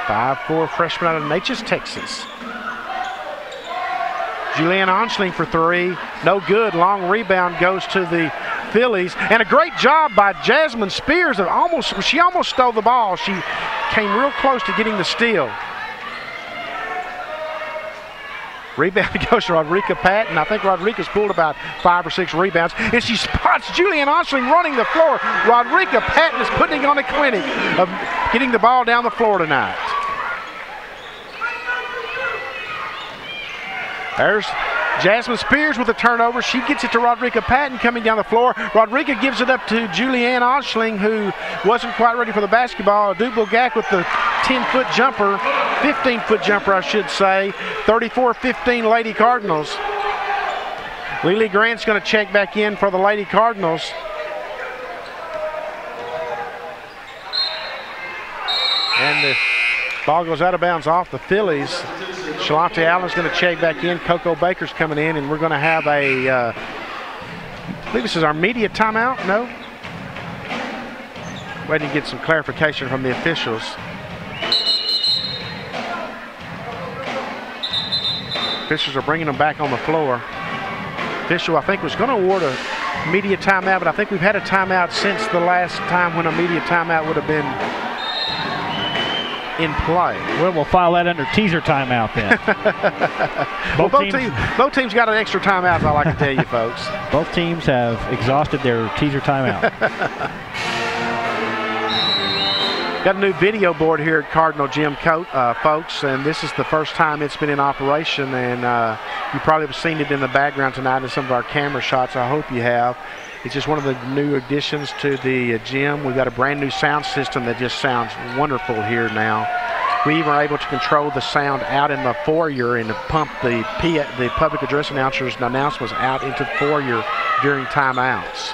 C: 5'4" freshman out of Natchez, Texas. Julianne Onsling for 3, no good. Long rebound goes to the Phillies. And a great job by Jasmine Spears. She almost stole the ball. She came real close to getting the steal. Rebound goes to Rodrika Patton. I think Rodrika's pulled about 5 or 6 rebounds. And she spots Julianne Onsling running the floor. Rodrika Patton is putting on a clinic of getting the ball down the floor tonight. There's Jasmine Spears with a turnover. She gets it to Rodrika Patton coming down the floor. Rodrika gives it up to Julianne Onsling, who wasn't quite ready for the basketball. Dubogak with the 10-foot jumper, 15-foot jumper, I should say. 34-15 Lady Cardinals. Lily Grant's going to check back in for the Lady Cardinals. And the ball goes out of bounds off the Phillies. Shalonte Allen's going to check back in. Coco Baker's coming in, and we're going to have a, I believe this is our media timeout. No? Waiting to get some clarification from the officials. Officials are bringing them back on the floor. Official, I think, was going to award a media timeout, but I think we've had a timeout since the last time when a media timeout would have been in play.
B: Well, we'll file that under teaser timeout then.
C: both teams got an extra timeout, I like to tell you folks.
B: Both teams have exhausted their teaser timeout.
C: Got a new video board here at Cardinal Gym, folks, and this is the first time it's been in operation, and you probably have seen it in the background tonight in some of our camera shots. I hope you have. It's just one of the new additions to the gym. We've got a brand new sound system that just sounds wonderful here now. We even are able to control the sound out in the foyer and to pump the public address announcers and announcements out into the foyer during timeouts.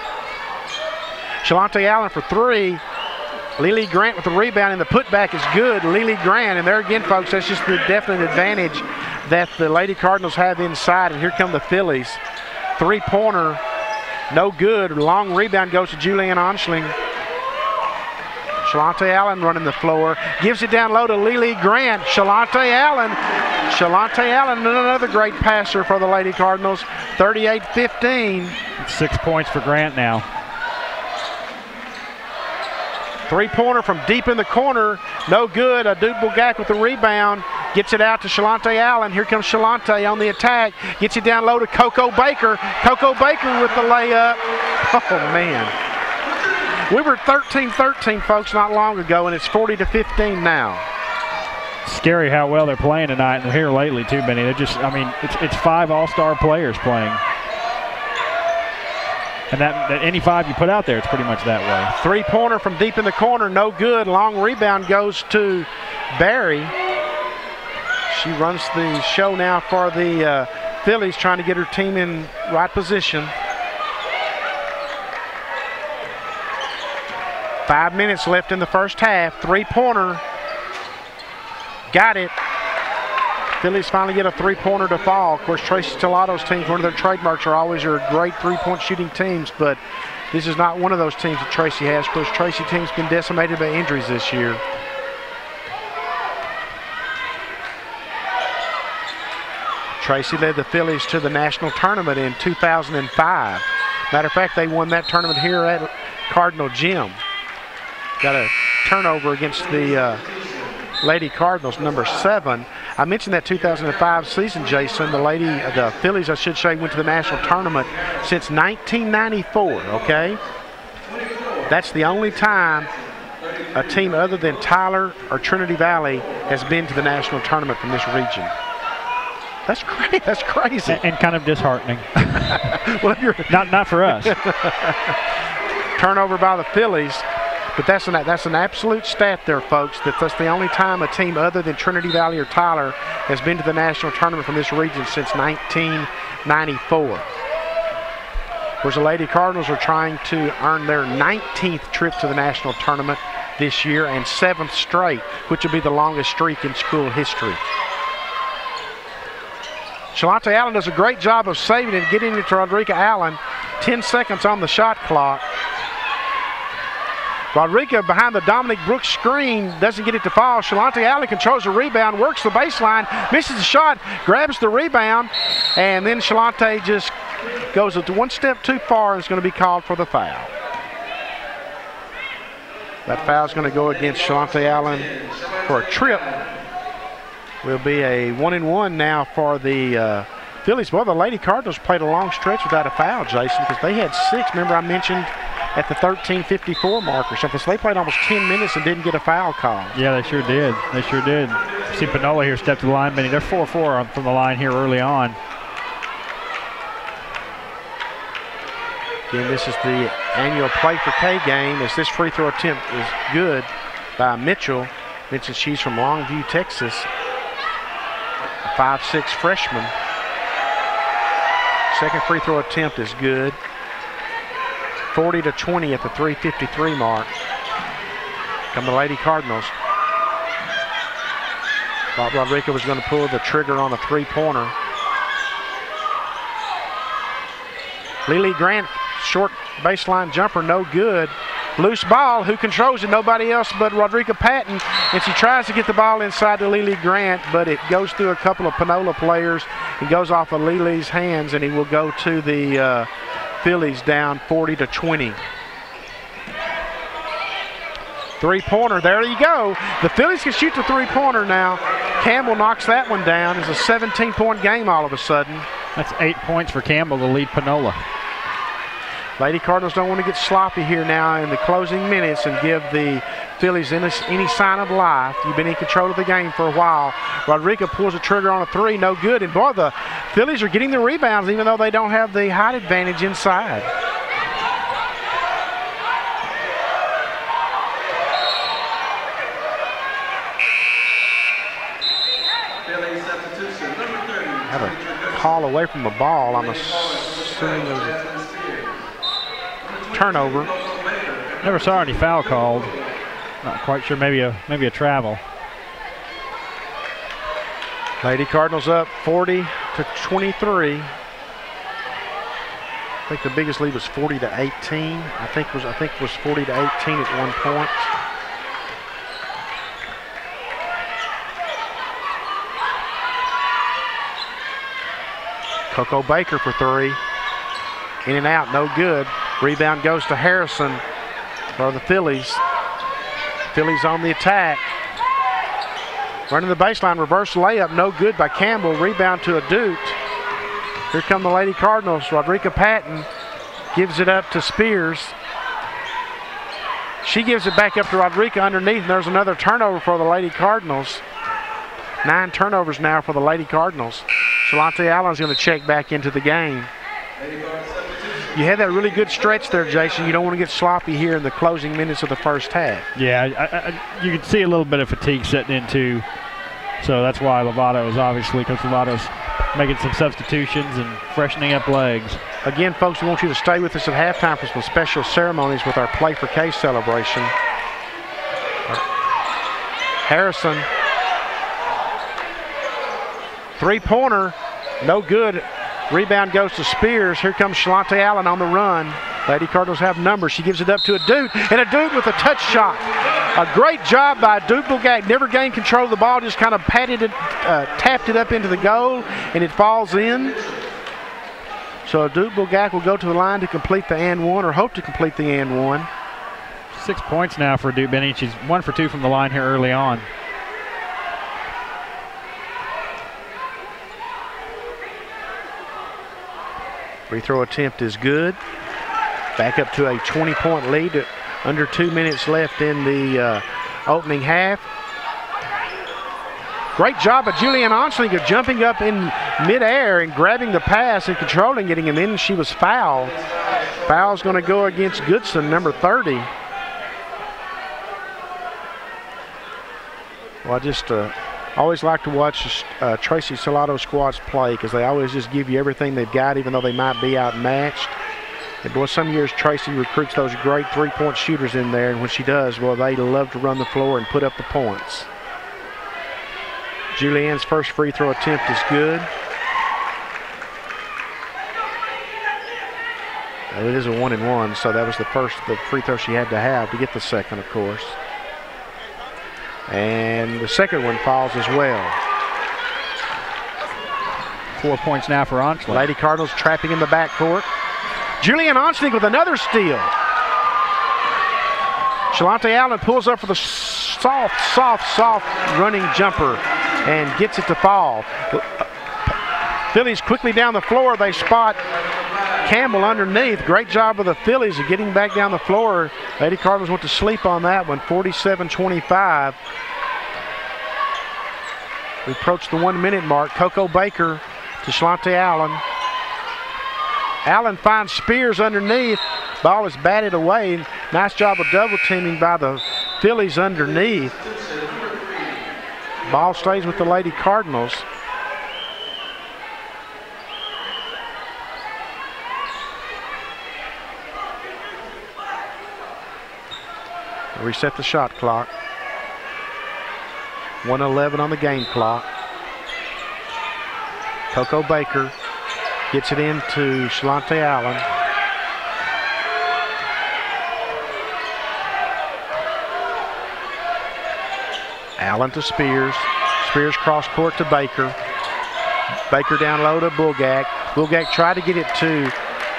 C: Shalonte Allen for 3. Lily Grant with the rebound, and the putback is good. Lily Grant, and there again, folks, that's just the definite advantage that the Lady Cardinals have inside. And here come the Phillies. 3-pointer, no good. Long rebound goes to Julianne Onsling. Shalonte Allen running the floor. Gives it down low to Lily Grant. Shalonte Allen, another great passer for the Lady Cardinals. 38-15.
B: 6 points for Grant now.
C: 3-pointer from deep in the corner, no good. Adubogak with the rebound, gets it out to Shalonte Allen. Here comes Shalonte on the attack, gets it down low to Coco Baker. Coco Baker with the layup. Oh man, we were 13-13, folks, not long ago, and it's 40-15 now.
B: Scary how well they're playing tonight, and here lately too, Benny. They're just, I mean, it's 5 all-star players playing. And that any 5 you put out there, it's pretty much that way.
C: 3-pointer from deep in the corner, no good. Long rebound goes to Barry. She runs the show now for the Phillies, trying to get her team in right position. 5 minutes left in the first half. 3-pointer. Got it. Phillies finally get a 3-pointer to fall. Of course, Tracy Tellato's teams, one of their trademarks are always your great 3-point shooting teams, but this is not one of those teams that Tracy has. Of course, Tracy team's been decimated by injuries this year. Tracy led the Phillies to the national tournament in 2005. Matter of fact, they won that tournament here at Cardinal Gym. Got a turnover against the Lady Cardinals, number 7. I mentioned that 2005 season, Jason. The Phillies, I should say, went to the national tournament since 1994, okay? That's the only time a team other than Tyler or Trinity Valley has been to the national tournament from this region. That's great. That's crazy.
B: And kind of disheartening.
C: Well, you're
B: not for us.
C: Turnover by the Phillies. But that's an absolute stat there, folks, that's the only time a team other than Trinity Valley or Tyler has been to the national tournament from this region since 1994. Whereas the Lady Cardinals are trying to earn their 19th trip to the national tournament this year and 7th straight, which will be the longest streak in school history. Shalonte Allen does a great job of saving it and getting it to Rodrika Allen. 10 seconds on the shot clock. Rodrika behind the Dominic Brooks screen, doesn't get it to fall. Shalonte Allen controls the rebound, works the baseline, misses the shot, grabs the rebound, and then Shalonte just goes one step too far and is going to be called for the foul. That foul is going to go against Shalante Allen for a trip. Will be a 1-and-1 now for the Phillies. Well, the Lady Cardinals played a long stretch without a foul, Jason, because they had 6. Remember I mentioned at the 13:54 mark or something. So they played almost 10 minutes and didn't get a foul call.
B: Yeah, they sure did. They sure did. See Panola here step to the line, Benny. They're 4-4 from the line here early on.
C: Again, this is the annual Play for K game as this free throw attempt is good by Mitchell. Mentioned she's from Longview, Texas. A 5'6" freshman. Second free throw attempt is good. 40-20 at the 3:53 mark. Come the Lady Cardinals. Thought Rodriguez was going to pull the trigger on a three-pointer. Lily Grant, short baseline jumper, no good. Loose ball, who controls it? Nobody else but Rodriguez Patton. And she tries to get the ball inside to Lily Grant, but it goes through a couple of Panola players. It goes off of Lily's hands, and he will go to the Phillies down 40-20. Three-pointer, there you go. The Phillies can shoot the three-pointer now. Campbell knocks that one down. It's a 17-point game all of a sudden.
B: That's 8 points for Campbell to lead Panola.
C: Lady Cardinals don't want to get sloppy here now in the closing minutes and give the Phillies any sign of life. You've been in control of the game for a while. Rodriguez pulls the trigger on a three, no good. And boy, the Phillies are getting the rebounds even though they don't have the height advantage inside. Had a call away from the ball. I'm assuming there was a turnover.
B: Never saw any foul called. Not quite sure. Maybe a travel.
C: Lady Cardinals up 40-23. I think the biggest lead was 40-18. I think it was 40-18 at one point. Coco Baker for three. In and out, no good. Rebound goes to Harrison for the Phillies. Phillies on the attack. Running the baseline, reverse layup, no good by Campbell. Rebound to Adut. Here come the Lady Cardinals. Rodriguez Patton gives it up to Spears. She gives it back up to Rodriguez underneath, and there's another turnover for the Lady Cardinals. 9 turnovers now for the Lady Cardinals. Shalante Allen's going to check back into the game. You had that really good stretch there, Jason. You don't want to get sloppy here in the closing minutes of the first half.
B: Yeah, you can see a little bit of fatigue setting in too. So that's why Lovato is obviously, Coach Lovato's making some substitutions and freshening up legs.
C: Again, folks, we want you to stay with us at halftime for some special ceremonies with our Play for K celebration. Harrison. Three-pointer, no good. Rebound goes to Spears. Here comes Shalante Allen on the run. Lady Cardinals have numbers. She gives it up to Adut, and Adut with a touch shot. A great job by Adut Bulgak. Never gained control of the ball, just kind of patted it, tapped it up into the goal, and it falls in. So Adut Bulgak will go to the line to complete the and one, or hope to complete the and one.
B: 6 points now for Adut Benny. She's 1 for 2 from the line here early on.
C: Free throw attempt is good. Back up to a 20-point lead. Under 2 minutes left in the opening half. Great job by Julianne Onslinger jumping up in midair and grabbing the pass and controlling it, and then she was fouled. Foul's going to go against Goodson, number 30. Well, I just always like to watch Tracy Salato's squads play because they always just give you everything they've got, even though they might be outmatched. And boy, some years Tracy recruits those great three-point shooters in there, and when she does, well, they love to run the floor and put up the points. Julianne's first free throw attempt is good. Well, it is a 1-and-1, so that was the free throw she had to have to get the second, of course. And the second one falls as well.
B: 4 points now for Onsling.
C: Lady Cardinals trapping in the backcourt. Julianne Onsling with another steal. Shalonte Allen pulls up for the soft running jumper and gets it to fall. Phillies quickly down the floor. They spot Campbell underneath. Great job of the Phillies of getting back down the floor. Lady Cardinals went to sleep on that one, 47-25. We approach the 1 minute mark. Coco Baker to Shalonte Allen. Allen finds Spears underneath. Ball is batted away. Nice job of double teaming by the Phillies underneath. Ball stays with the Lady Cardinals. Reset the shot clock. 1:11 on the game clock. Coco Baker gets it into Shalonte Allen. Allen to Spears. Spears cross court to Baker. Baker down low to Bulgak. Bulgak tried to get it to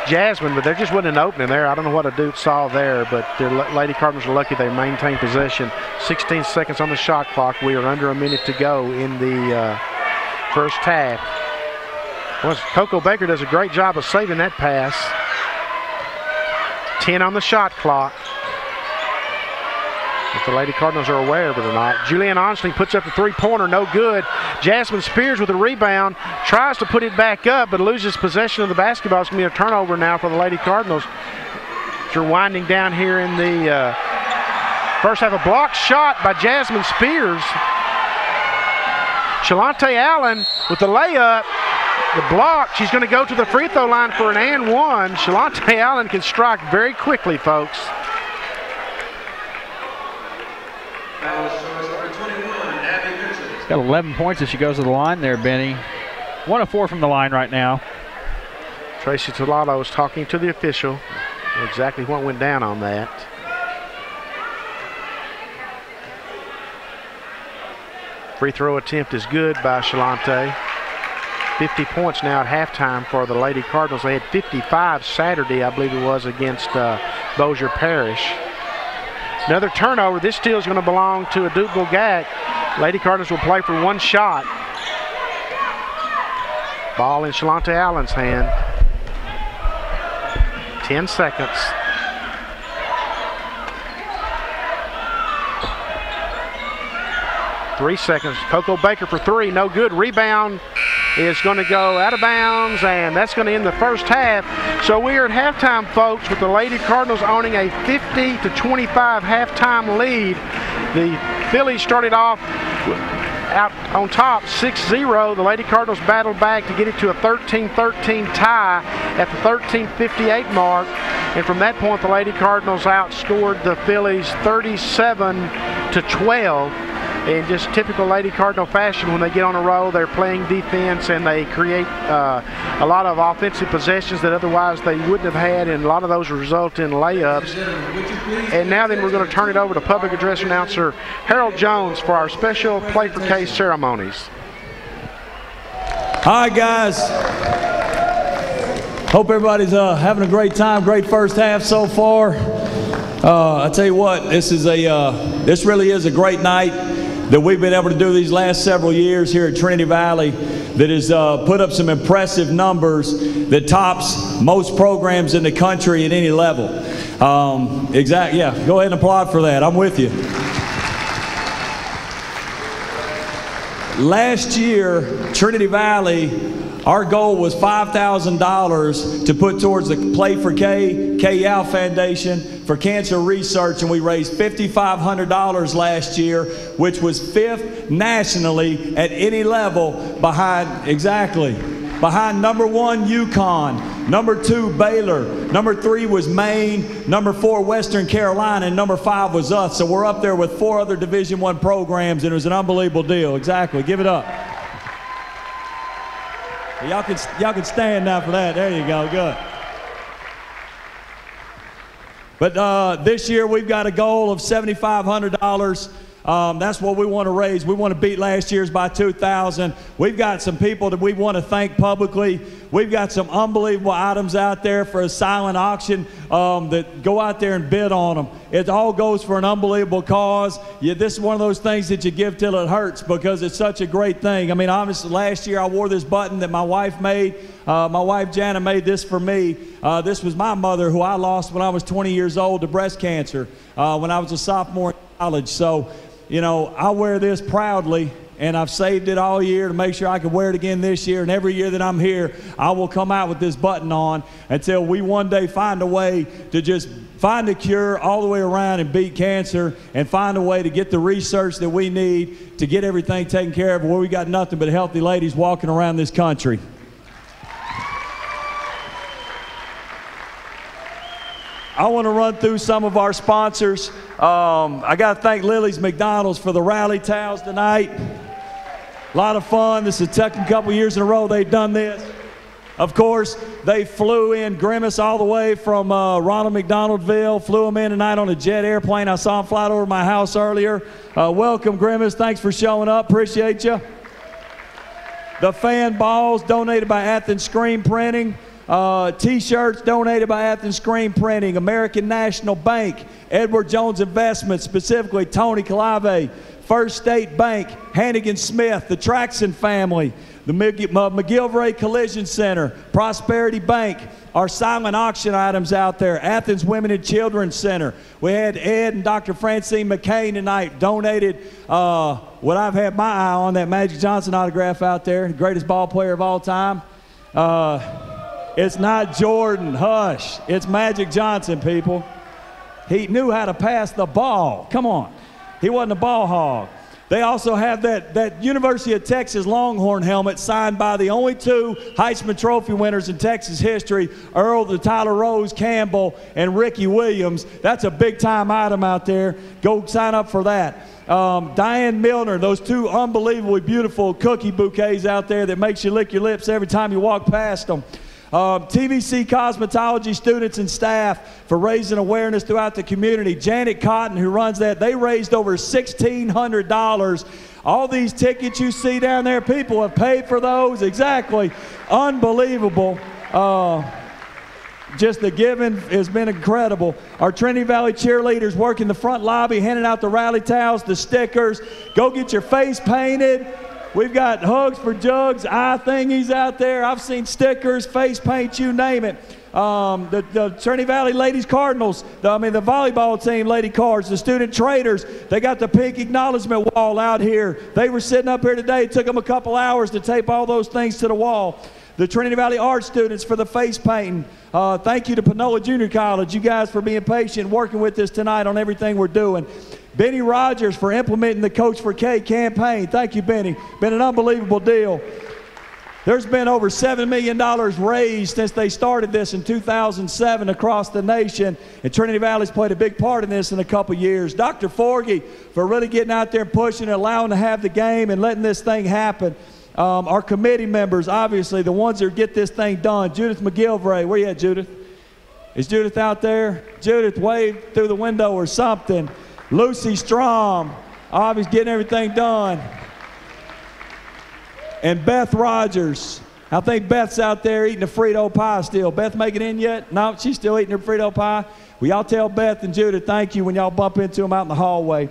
C: Jasmine, but there just wasn't an opening there. I don't know what a dude saw there, but the Lady Cardinals are lucky they maintained possession. 16 seconds on the shot clock. We are under a minute to go in the first half. Well, Coco Baker does a great job of saving that pass. 10 on the shot clock. If the Lady Cardinals are aware of it or not. Julianne Onsling puts up the three-pointer, no good. Jasmine Spears with a rebound, tries to put it back up, but loses possession of the basketball. It's going to be a turnover now for the Lady Cardinals. They're winding down here in the first half. A blocked shot by Jasmine Spears. Shalonte Allen with the layup. The block, she's going to go to the free throw line for an and one. Shalonte Allen can strike very quickly, folks.
B: Got 11 points as she goes to the line there, Benny. 1 of 4 from the line right now.
C: Tracy Tolado is talking to the official. Exactly what went down on that. Free throw attempt is good by Shalonte. 50 points now at halftime for the Lady Cardinals. They had 55 Saturday, I believe it was, against Bossier Parish. Another turnover. This steal is going to belong to Adut Bulgak. Lady Cardinals will play for one shot. Ball in Shalonte Allen's hand. 10 seconds. Three seconds. Coco Baker for three. No good. Rebound is going to go out of bounds, and that's going to end the first half. So we are at halftime, folks, with the Lady Cardinals owning a 50-25 halftime lead. The Phillies started off out on top 6-0. The Lady Cardinals battled back to get it to a 13-13 tie at the 13:58 mark. And from that point, the Lady Cardinals outscored the Phillies 37-12. In just typical Lady Cardinal fashion, when they get on a roll, they're playing defense and they create a lot of offensive possessions that otherwise they wouldn't have had, and a lot of those result in layups. And now then we're going to turn it over to public address announcer Harold Jones for our special Play for K ceremonies.
E: All right, guys. Hope everybody's having a great time. Great first half so far. I tell you what, this really is a great night that we've been able to do these last several years here at Trinity Valley, that has put up some impressive numbers that tops most programs in the country at any level. Yeah, go ahead and applaud for that. I'm with you. Last year, Trinity Valley, our goal was $5,000 to put towards the Play for K-Yao Foundation for cancer research, and we raised $5,500 last year, which was 5th nationally at any level behind number 1 UConn, number 2 Baylor, number 3 was Maine, number 4 Western Carolina, and number 5 was us. So we're up there with 4 other Division I programs, and it was an unbelievable deal. Exactly. Give it up. Y'all can stand now for that. There you go. Good. But this year we've got a goal of $7,500 That's what we want to raise. We want to beat last year's by 2,000. We've got some people that we want to thank publicly. We've got some unbelievable items out there for a silent auction that go out there and bid on them. It all goes for an unbelievable cause. This is one of those things that you give till it hurts because it's such a great thing. I mean, obviously, last year I wore this button that my wife made. My wife, Jana, made this for me. This was my mother, who I lost when I was 20 years old to breast cancer when I was a sophomore in college. So, you know, I wear this proudly, and I've saved it all year to make sure I can wear it again this year. And every year that I'm here, I will come out with this button on until we one day find a way to just find a cure all the way around and beat cancer, and find a way to get the research that we need to get everything taken care of, where we got nothing but healthy ladies walking around this country. I want to run through some of our sponsors. I got to thank Lily's McDonald's for the rally towels tonight. A lot of fun. This is the second couple years in a row they've done this. Of course, they flew in Grimace all the way from Ronald McDonaldville, flew him in tonight on a jet airplane. I saw him fly over my house earlier. Welcome, Grimace. Thanks for showing up. Appreciate you. The fan balls donated by Athens Screen Printing. T-shirts donated by Athens Screen Printing, American National Bank, Edward Jones Investments, specifically Tony Calave, First State Bank, Hannigan Smith, the Traxon family, the McGillivray Collision Center, Prosperity Bank, our silent auction items out there, Athens Women and Children's Center. We had Ed and Dr. Francine McCain tonight donated what I've had my eye on, that Magic Johnson autograph out there, the greatest ball player of all time. It's not Jordan, hush. It's Magic Johnson, people. He knew how to pass the ball. Come on. He wasn't a ball hog. They also have that University of Texas Longhorn helmet signed by the only two Heisman Trophy winners in Texas history, Earl the Tyler Rose Campbell and Ricky Williams. That's a big-time item out there. Go sign up for that. Diane Milner, those two unbelievably beautiful cookie bouquets out there that makes you lick your lips every time you walk past them. TVC Cosmetology students and staff for raising awareness throughout the community. Janet Cotton, who runs that, they raised over $1,600. All these tickets you see down there, people have paid for those. Exactly. Unbelievable. Just the giving has been incredible. Our Trinity Valley cheerleaders work in the front lobby, handing out the rally towels, the stickers. Go get your face painted. We've got hugs for jugs, eye thingies out there. I've seen stickers, face paint, you name it. The Trinity Valley Ladies Cardinals, the volleyball team, Lady Cards, the student traders, they got the pink acknowledgement wall out here. They were sitting up here today. It took them a couple hours to tape all those things to the wall. The Trinity Valley art students for the face painting. Thank you to Panola Junior College, you guys, for being patient, working with us tonight on everything we're doing. Benny Rogers for implementing the Coach for K campaign. Thank you, Benny. Been an unbelievable deal. There's been over $7 million raised since they started this in 2007 across the nation, and Trinity Valley's played a big part in this in a couple years. Dr. Forgy for really getting out there and pushing and allowing to have the game and letting this thing happen. Our committee members, obviously, the ones that get this thing done. Judith McGillivray, where you at, Judith? Is Judith out there? Judith, wave through the window or something. Lucy Strom, obviously getting everything done. And Beth Rogers. I think Beth's out there eating a Frito pie still. Beth make it in yet? No, she's still eating her Frito pie. Well, y'all tell Beth and Judith thank you when y'all bump into them out in the hallway.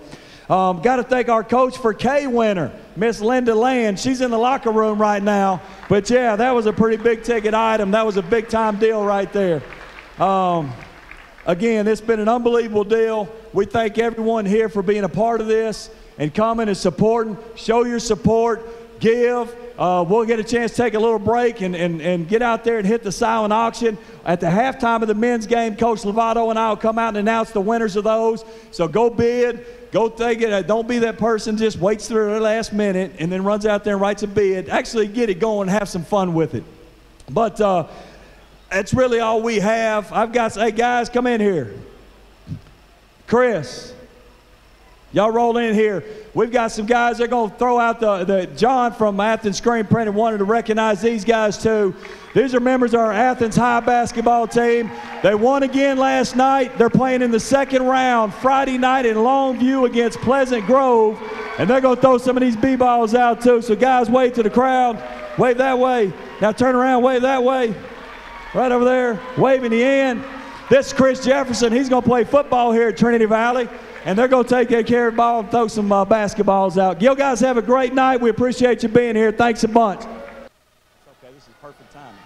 E: Got to thank our Coach for K winner, Miss Linda Land. She's in the locker room right now. But, yeah, that was a pretty big ticket item. That was a big-time deal right there. Again, it's been an unbelievable deal. We thank everyone here for being a part of this and coming and supporting. Show your support. Give. We'll get a chance to take a little break and get out there and hit the silent auction. At the halftime of the men's game, Coach Lovato and I will come out and announce the winners of those. So go bid. Go take it. Don't be that person just waits through the last minute and then runs out there and writes a bid. Actually get it going and have some fun with it. But that's really all we have. I've got, hey guys, come in here. Chris, Y'all roll in here. We've got some guys. They're going to throw out the John from Athens Screen Printing wanted to recognize these guys too. These are members of our Athens High basketball team. They won again last night. They're playing in the second round Friday night in Longview against Pleasant Grove. And they're going to throw some of these B-balls out too. So guys, wave to the crowd. Wave that way. Now turn around, wave that way. Right over there, waving the end. This is Chris Jefferson. He's going to play football here at Trinity Valley. And they're going to take care of the ball and throw some basketballs out. You guys have a great night. We appreciate you being here. Thanks a bunch. Okay, this is perfect timing.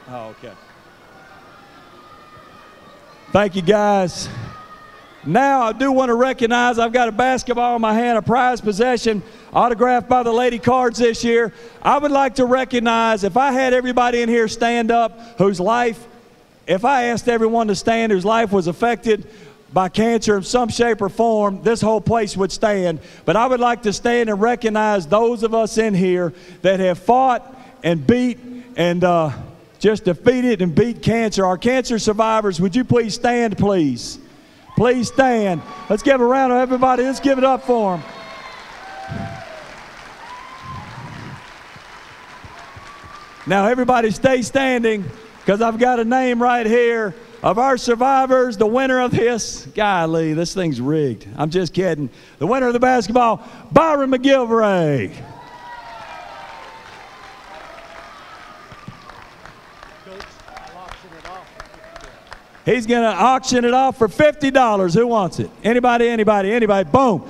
E: Oh, okay. Thank you, guys. Now, I do want to recognize I've got a basketball in my hand, a prized possession, autographed by the Lady Cards this year. I would like to recognize, if I had everybody in here stand up whose life, if I asked everyone to stand whose life was affected by cancer in some shape or form, this whole place would stand. But I would like to stand and recognize those of us in here that have fought and beat and just defeated and beat cancer. Our cancer survivors, would you please stand, please? Please stand. Let's give a round of everybody. Let's give it up for them. Now, everybody stay standing, because I've got a name right here of our survivors, the winner of this. Golly, this thing's rigged. I'm just kidding. The winner of the basketball, Byron McGilvray. He's going to auction it off for $50. Who wants it? Anybody, anybody, anybody. Boom.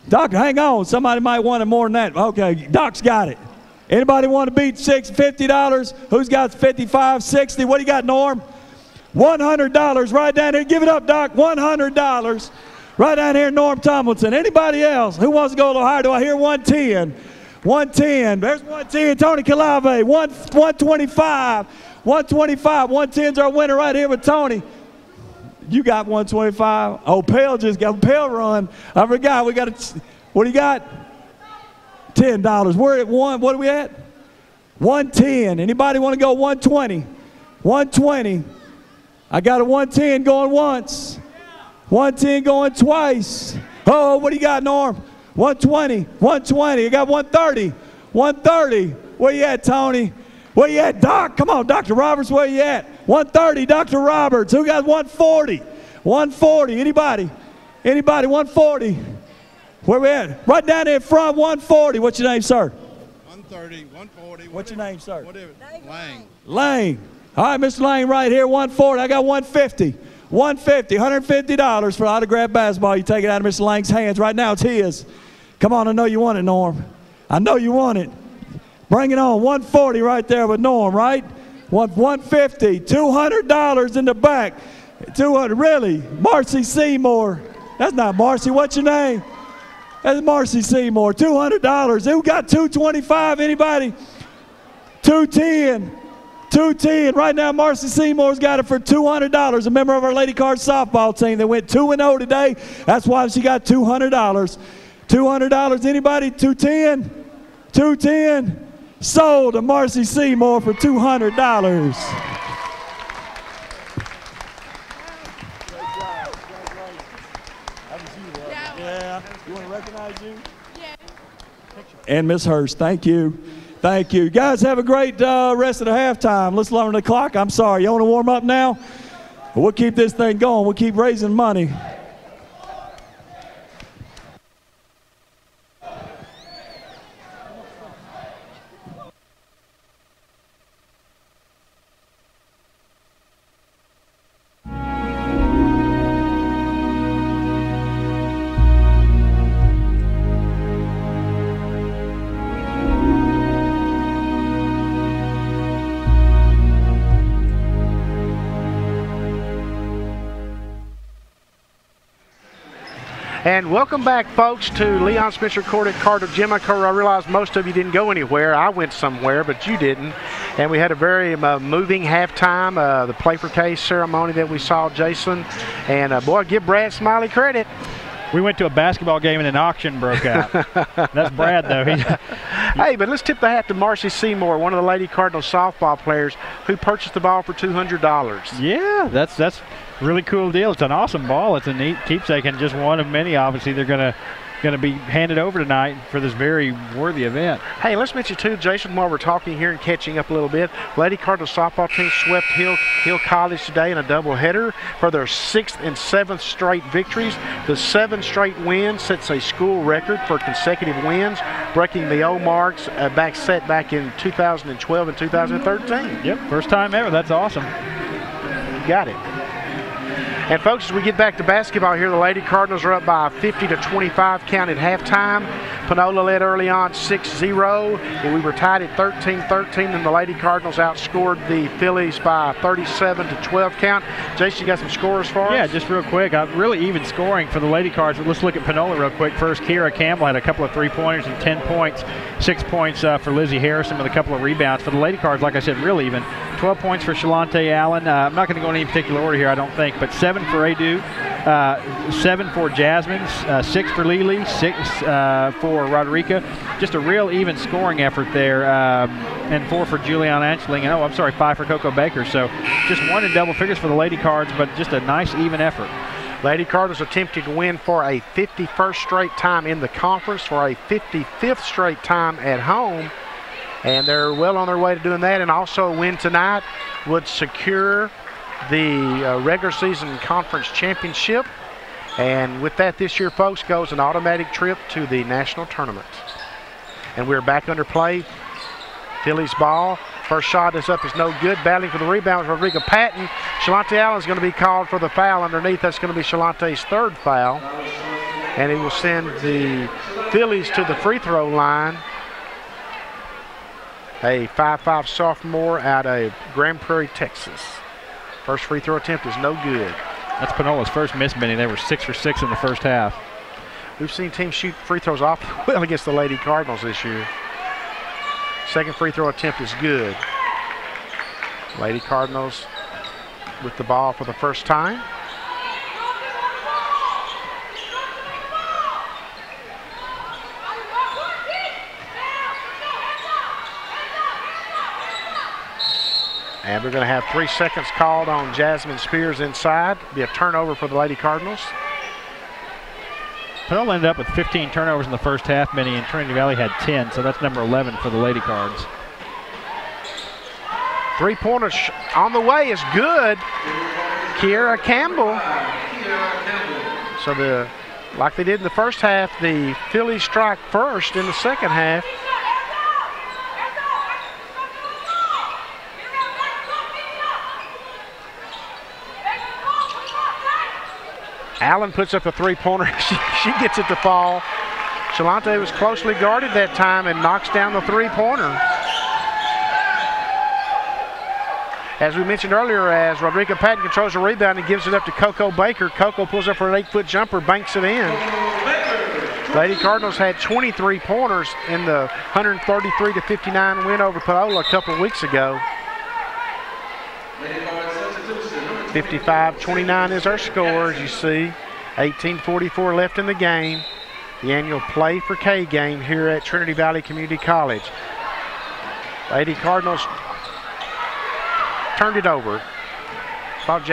E: Doc, hang on. Somebody might want it more than that. Okay, Doc's got it. Anybody want to beat $50? Who's got 55, 60? What do you got, Norm? $100 right down there. Give it up, Doc. $100 right down here, Norm Tomlinson. Anybody else? Who wants to go a little higher? Do I hear 110? 110. There's 110. Tony Calave. 125. 125. 110's our winner right here with Tony. You got 125. Oh, Pale just got Pale run. I forgot. We got a, what do you got? $10. We're at one. What are we at? 110. Anybody want to go 120? 120. I got a 110 going once. 110 going twice. Oh, what do you got, Norm? 120. 120. I got 130. 130. Where you at, Tony? Where you at, Doc? Come on, Dr. Roberts, where you at? 130, Dr. Roberts. Who got 140? 140. Anybody? Anybody? 140. Where we at? Right down there in front, 140. What's your name, sir?
F: 130, 140.
E: What's your name, sir?
F: Whatever. Lang.
E: Lang. All right, Mr. Lang right here, 140. I got 150. 150, $150 for autographed basketball. You take it out of Mr. Lang's hands. Right now it's his. Come on, I know you want it, Norm. I know you want it. Bring it on. 140 right there with Norm, right? 150, $200 in the back. 200, really? Marcy Seymour. That's not Marcy. What's your name? That's Marcy Seymour. $200. Who got 225? Anybody? 210. 210. Right now, Marcy Seymour's got it for $200. A member of our Lady Card softball team that went 2-0 today. That's why she got $200. $200. Anybody? 210. 210. Sold to Marcy Seymour for $200. Yeah. You want to recognize you? Yeah. And Miss Hurst, thank you. Thank you. Guys, have a great rest of the halftime. Let's learn the clock. I'm sorry. You want to warm up now? We'll keep this thing going. We'll keep raising money.
C: And welcome back, folks, to Leon Spencer Court at Carter Gym. I realize most of you didn't go anywhere. I went somewhere, but you didn't. And we had a very moving halftime, the Play for K ceremony that we saw, Jason. And, boy, give Brad Smiley credit.
B: We went to a basketball game and an auction broke out. That's Brad, though.
C: Hey, but let's tip the hat to Marcy Seymour, one of the Lady Cardinals softball players who purchased the ball for $200.
B: Yeah, that's Really cool deal. It's an awesome ball. It's a neat keepsake and just one of many. Obviously, they're going to be handed over tonight for this very worthy event.
C: Hey, let's mention too, Jason, while we're talking here and catching up a little bit, Lady Cardinals softball team swept Hill College today in a doubleheader for their 6th and 7th straight victories. The 7 straight wins sets a school record for consecutive wins, breaking the old marks set back in 2012 and 2013.
B: Yep, first time ever. That's awesome.
C: You got it. And folks, as we get back to basketball here, the Lady Cardinals are up by a 50-25 count at halftime. Panola led early on 6-0, and we were tied at 13-13, and the Lady Cardinals outscored the Phillies by a 37-12 count. Jason, you got some scores for us?
B: Yeah, just real quick. Really even scoring for the Lady Cards. Let's look at Panola real quick. First, Kira Campbell had a couple of three-pointers and 10 points. 6 points for Lizzie Harrison with a couple of rebounds. For the Lady Cards, like I said, real even. 12 points for Shalante Allen. I'm not going to go in any particular order here, I don't think, but 7 for Adu, 7 for Jasmine, 6 for Lily, 6 for Roderica. Just a real even scoring effort there, and 4 for Juliana Angeling, and 5 for Coco Baker. So just 1 in double figures for the Lady Cards, but just a nice even effort.
C: Lady Cardinals attempting to win for a 51st straight time in the conference, for a 55th straight time at home. And they're well on their way to doing that, and also a win tonight would secure the regular season conference championship. And with that this year, folks, goes an automatic trip to the national tournament. And we're back under play. Phillies ball. First shot is up, is no good. Battling for the rebound, Rodrigo Patton. Shalante Allen's going to be called for the foul underneath. That's going to be Shalante's 3rd foul. And it will send the Phillies to the free throw line. A 5'5" sophomore out of Grand Prairie, Texas. First free throw attempt is no good.
B: That's Panola's first miss, Benny. They were 6 for 6 in the first half.
C: We've seen teams shoot free throws off well against the Lady Cardinals this year. Second free throw attempt is good. Lady Cardinals with the ball for the first time. And we're going to have 3 seconds called on Jasmine Spears inside. Be a turnover for the Lady Cardinals.
B: Panola ended up with 15 turnovers in the first half, Benny, and Trinity Valley had 10, so that's number 11 for the Lady Cards.
C: 3-pointer on the way is good. Kiera Campbell. So like they did in the first half, the Phillies strike first in the second half. Allen puts up a 3-pointer. She gets it to fall. Shalante was closely guarded that time and knocks down the 3-pointer. As we mentioned earlier, as Rodrigo Patton controls the rebound and gives it up to Coco Baker. Coco pulls up for an 8-foot jumper, banks it in. Lady Cardinals had 23 pointers in the 133-59 win over Panola a couple of weeks ago. 55-29 is our score, as you see. 18:44 left in the game. The annual Play for K game here at Trinity Valley Community College. Lady Cardinals turned it over. Thought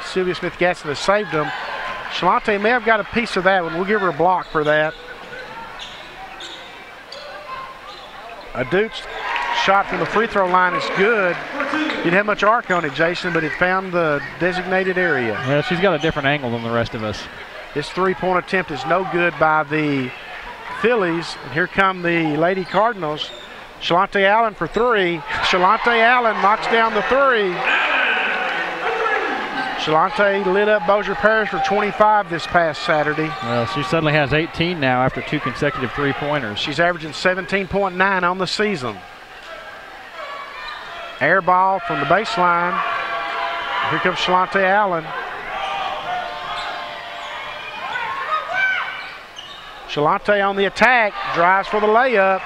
C: Sylvia Smith-Gatson has saved them. Shalante may have got a piece of that one. We'll give her a block for that. A Duke's shot from the free throw line is good. Didn't have much arc on it, Jason, but it found the designated area.
B: Yeah, she's got a different angle than the rest of us.
C: This 3-point attempt is no good by the Phillies. And here come the Lady Cardinals. Shalante Allen for 3. Shalante Allen knocks down the 3. Shalante lit up Bossier Parish for 25 this past Saturday.
B: Well, she suddenly has 18 now after 2 consecutive 3-pointers.
C: She's averaging 17.9 on the season. Air ball from the baseline. Here comes Shalante Allen. Shalante on the attack, drives for the layup.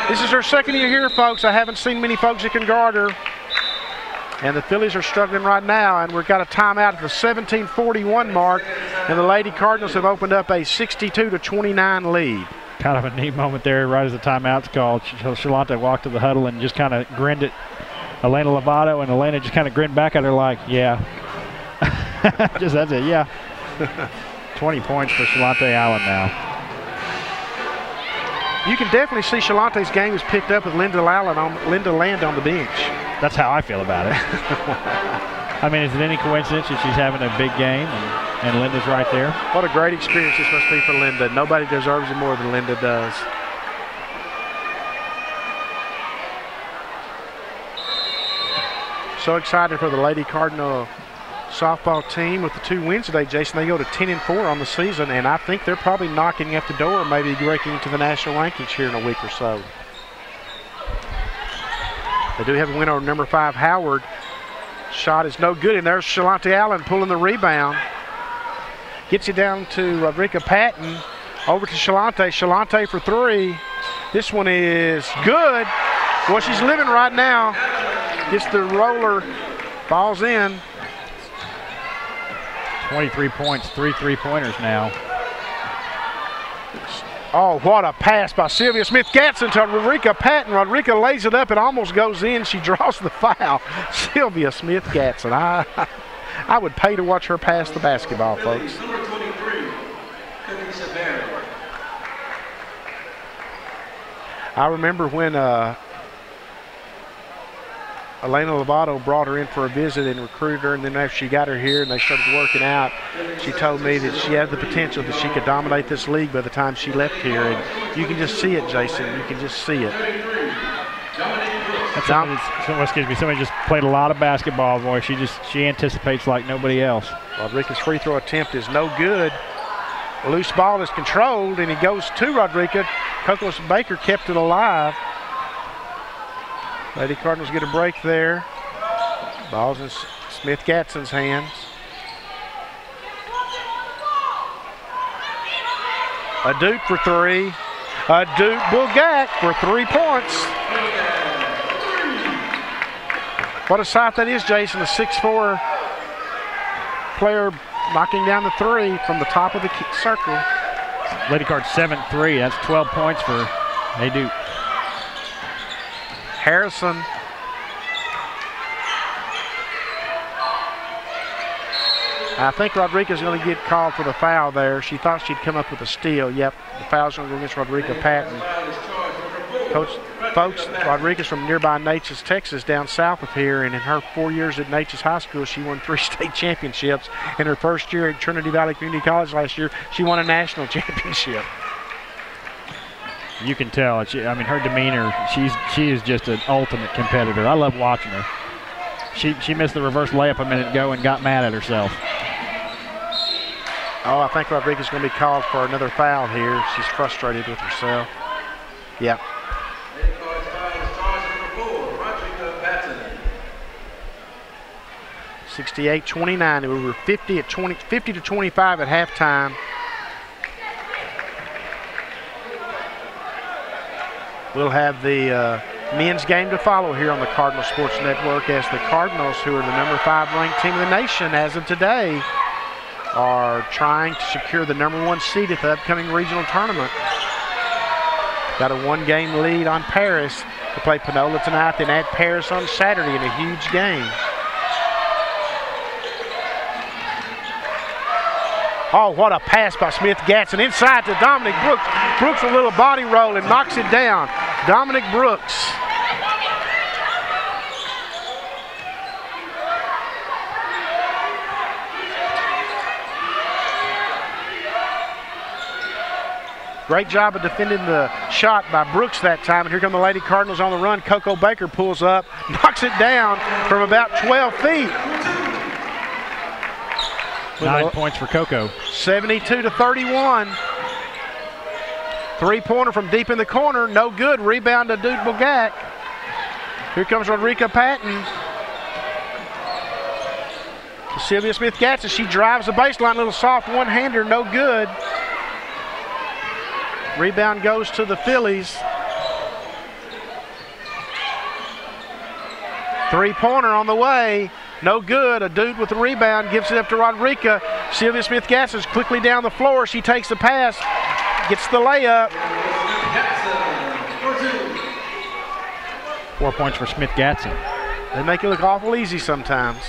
C: This is her second year here, folks. I haven't seen many folks that can guard her. And the Phillies are struggling right now, and we've got a timeout at the 17:41 mark, and the Lady Cardinals have opened up a 62-29 lead.
B: Kind of a neat moment there right as the timeout's called. Shalante walked to the huddle and just kind of grinned it Elena Lovato, and Elena just kind of grinned back at her like, yeah. Just that's it, yeah. 20 points for Shalante Allen now.
C: You can definitely see Shalante's game is picked up with Linda Land on the bench.
B: That's how I feel about it. I mean, is it any coincidence that she's having a big game and Linda's right there?
C: What a great experience this must be for Linda. Nobody deserves it more than Linda does. So excited for the Lady Cardinal softball team with the 2 wins today, Jason. They go to 10-4 on the season, and I think they're probably knocking at the door, maybe breaking into the national rankings here in a week or so. They do have a win over number 5, Howard. Shot is no good, and there's Shalante Allen pulling the rebound. Gets it down to Rodrika Patton. Over to Shalante. Shalante for 3. This one is good. Well, she's living right now. Gets the roller, falls in.
B: 23 points, 3 3-pointers now.
C: Oh, what a pass by Sylvia Smith-Gatson to Rodrika Patton. Rodrika lays it up. It almost goes in. She draws the foul. Sylvia Smith-Gatson. I would pay to watch her pass the basketball, folks. I remember when Elena Lovato brought her in for a visit and recruited her, and then after she got her here and they started working out, she told me that she had the potential that she could dominate this league by the time she left here. And you can just see it, Jason. You can just see it.
B: Somebody just played a lot of basketball, boy. She anticipates like nobody else.
C: Rodrika's free throw attempt is no good. A loose ball is controlled, and he goes to Rodrika. Coco Baker kept it alive. Lady Cardinals get a break there. Ball's in Smith-Gatson's hands. A Duke for 3. A Duke Bugak for 3 points. What a sight that is, Jason. A 6'4" player knocking down the 3 from the top of the circle.
B: Lady Card 7-3. That's 12 points for A Duke.
C: Harrison. I think Rodrika's going to get called for the foul there. She thought she'd come up with a steal. Yep, the foul's going to go against Rodrika Patton. Folks, Rodrika's from nearby Natchez, Texas, down south of here, and in her 4 years at Natchez High School, she won 3 state championships. In her first year at Trinity Valley Community College last year, she won a national championship.
B: You can tell. I mean, her demeanor, she is just an ultimate competitor. I love watching her. She missed the reverse layup a minute ago and got mad at herself.
C: Oh, I think Rodrika's going to be called for another foul here. She's frustrated with herself. Yep. 68-29. We were 50 to 25 at halftime. We'll have the men's game to follow here on the Cardinal Sports Network as the Cardinals, who are the number 5 ranked team in the nation as of today, are trying to secure the number 1 seed at the upcoming regional tournament. Got a 1-game lead on Paris to play Panola tonight, then at Paris on Saturday in a huge game. Oh, what a pass by Smith-Gatson inside to Dominic Brooks. Brooks a little body roll and knocks it down. Dominic Brooks. Great job of defending the shot by Brooks that time. And here come the Lady Cardinals on the run. Coco Baker pulls up, knocks it down from about 12 feet.
B: 9 points for Coco.
C: 72 to 31. 3-pointer from deep in the corner. No good. Rebound to Duke Bugak. Here comes Rodrika Patton. Sylvia Smith-Gatson. She drives the baseline. Little soft one-hander. No good. Rebound goes to the Phillies. 3-pointer on the way. No good. A dude with the rebound gives it up to Rodrika. Sylvia Smith-Gatson's quickly down the floor. She takes the pass, gets the layup.
B: 4 points for Smith-Gatson.
C: They make it look awful easy sometimes.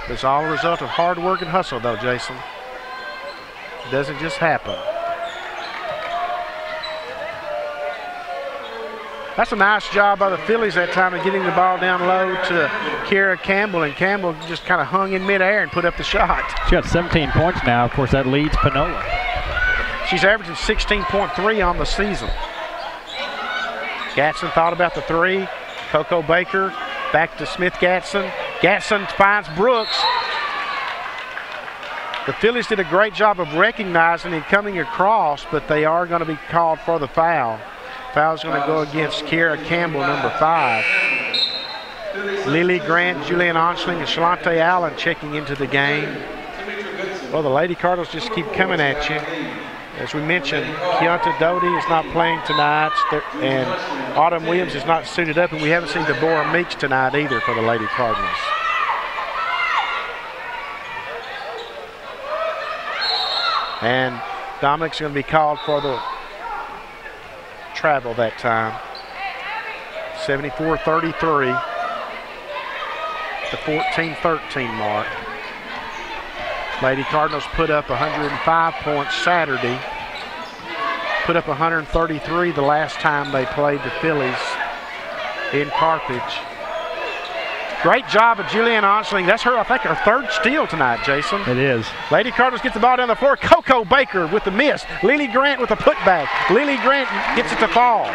C: It's all a result of hard work and hustle, though, Jason. It doesn't just happen. That's a nice job by the Phillies that time of getting the ball down low to Kiera Campbell, and Campbell just kind of hung in midair and put up the shot.
B: She got 17 points now. Of course, that leads Panola.
C: She's averaging 16.3 on the season. Gatson thought about the three. Coco Baker back to Smith Gatson. Gatson finds Brooks. The Phillies did a great job of recognizing and coming across, but they are going to be called for the foul. Foul's going to go against Kiera Campbell, number 5. Lily Grant, Julian Onsling, and Shalante Allen checking into the game. Well, the Lady Cardinals just keep coming at you. As we mentioned, Keonta Doty is not playing tonight, and Autumn Williams is not suited up, and we haven't seen Deborah Meeks tonight either for the Lady Cardinals. And Dominic's going to be called for the travel that time. 74-33, the 14-13 mark. Lady Cardinals put up 105 points Saturday, put up 133 the last time they played the Phillies in Carthage. Great job of Julianne Onsling. That's her, I think, her 3rd steal tonight, Jason.
B: It is.
C: Lady Cardinals gets the ball down the floor. Coco Baker with the miss. Lily Grant with the putback. Lily Grant gets it to fall.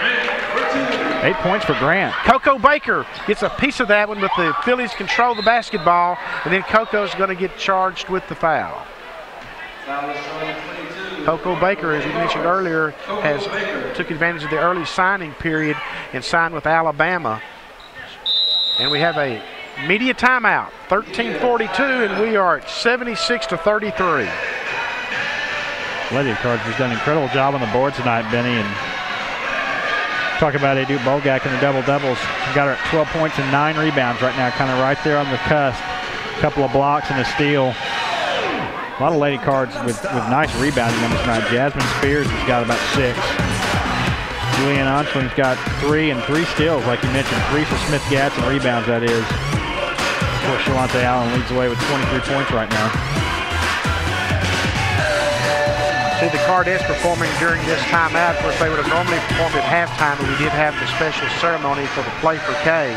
B: 8 points for Grant.
C: Coco Baker gets a piece of that one, but the Phillies control the basketball, and then Coco's going to get charged with the foul. Coco Baker, as we mentioned earlier, took advantage of the early signing period and signed with Alabama. And we have a media timeout, 13:42, and we are at 76-33.
B: Lady Cardinals has done an incredible job on the board tonight, Benny, and talk about Adu Bogak in the double-doubles. Got her at 12 points and 9 rebounds right now, kind of right there on the cusp. A couple of blocks and a steal. A lot of Lady Cards with nice rebounding numbers tonight. Jasmine Spears has got about 6. Julianne Onsling's got 3 and 3 steals, like you mentioned. 3 for Smith Gatson rebounds, that is. Of course, Shalante Allen leads the way with 23 points right now.
C: See the Cardettes performing during this timeout. Of course, they would have normally performed at halftime, but we did have the special ceremony for the Play for K.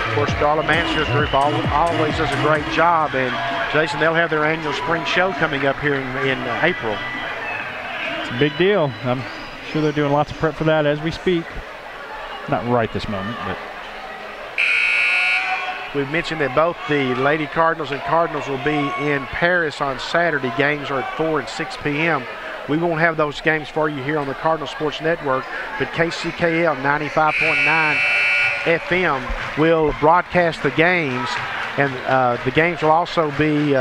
C: Of course, Darla Mansfield's group always does a great job, and Jason, they'll have their annual spring show coming up here in April.
B: It's a big deal. I'm sure they're doing lots of prep for that as we speak. Not right this moment, but
C: we've mentioned that both the Lady Cardinals and Cardinals will be in Paris on Saturday. Games are at 4 and 6 p.m. We won't have those games for you here on the Cardinal Sports Network, but KCKL 95.9 FM will broadcast the games, and the games will also be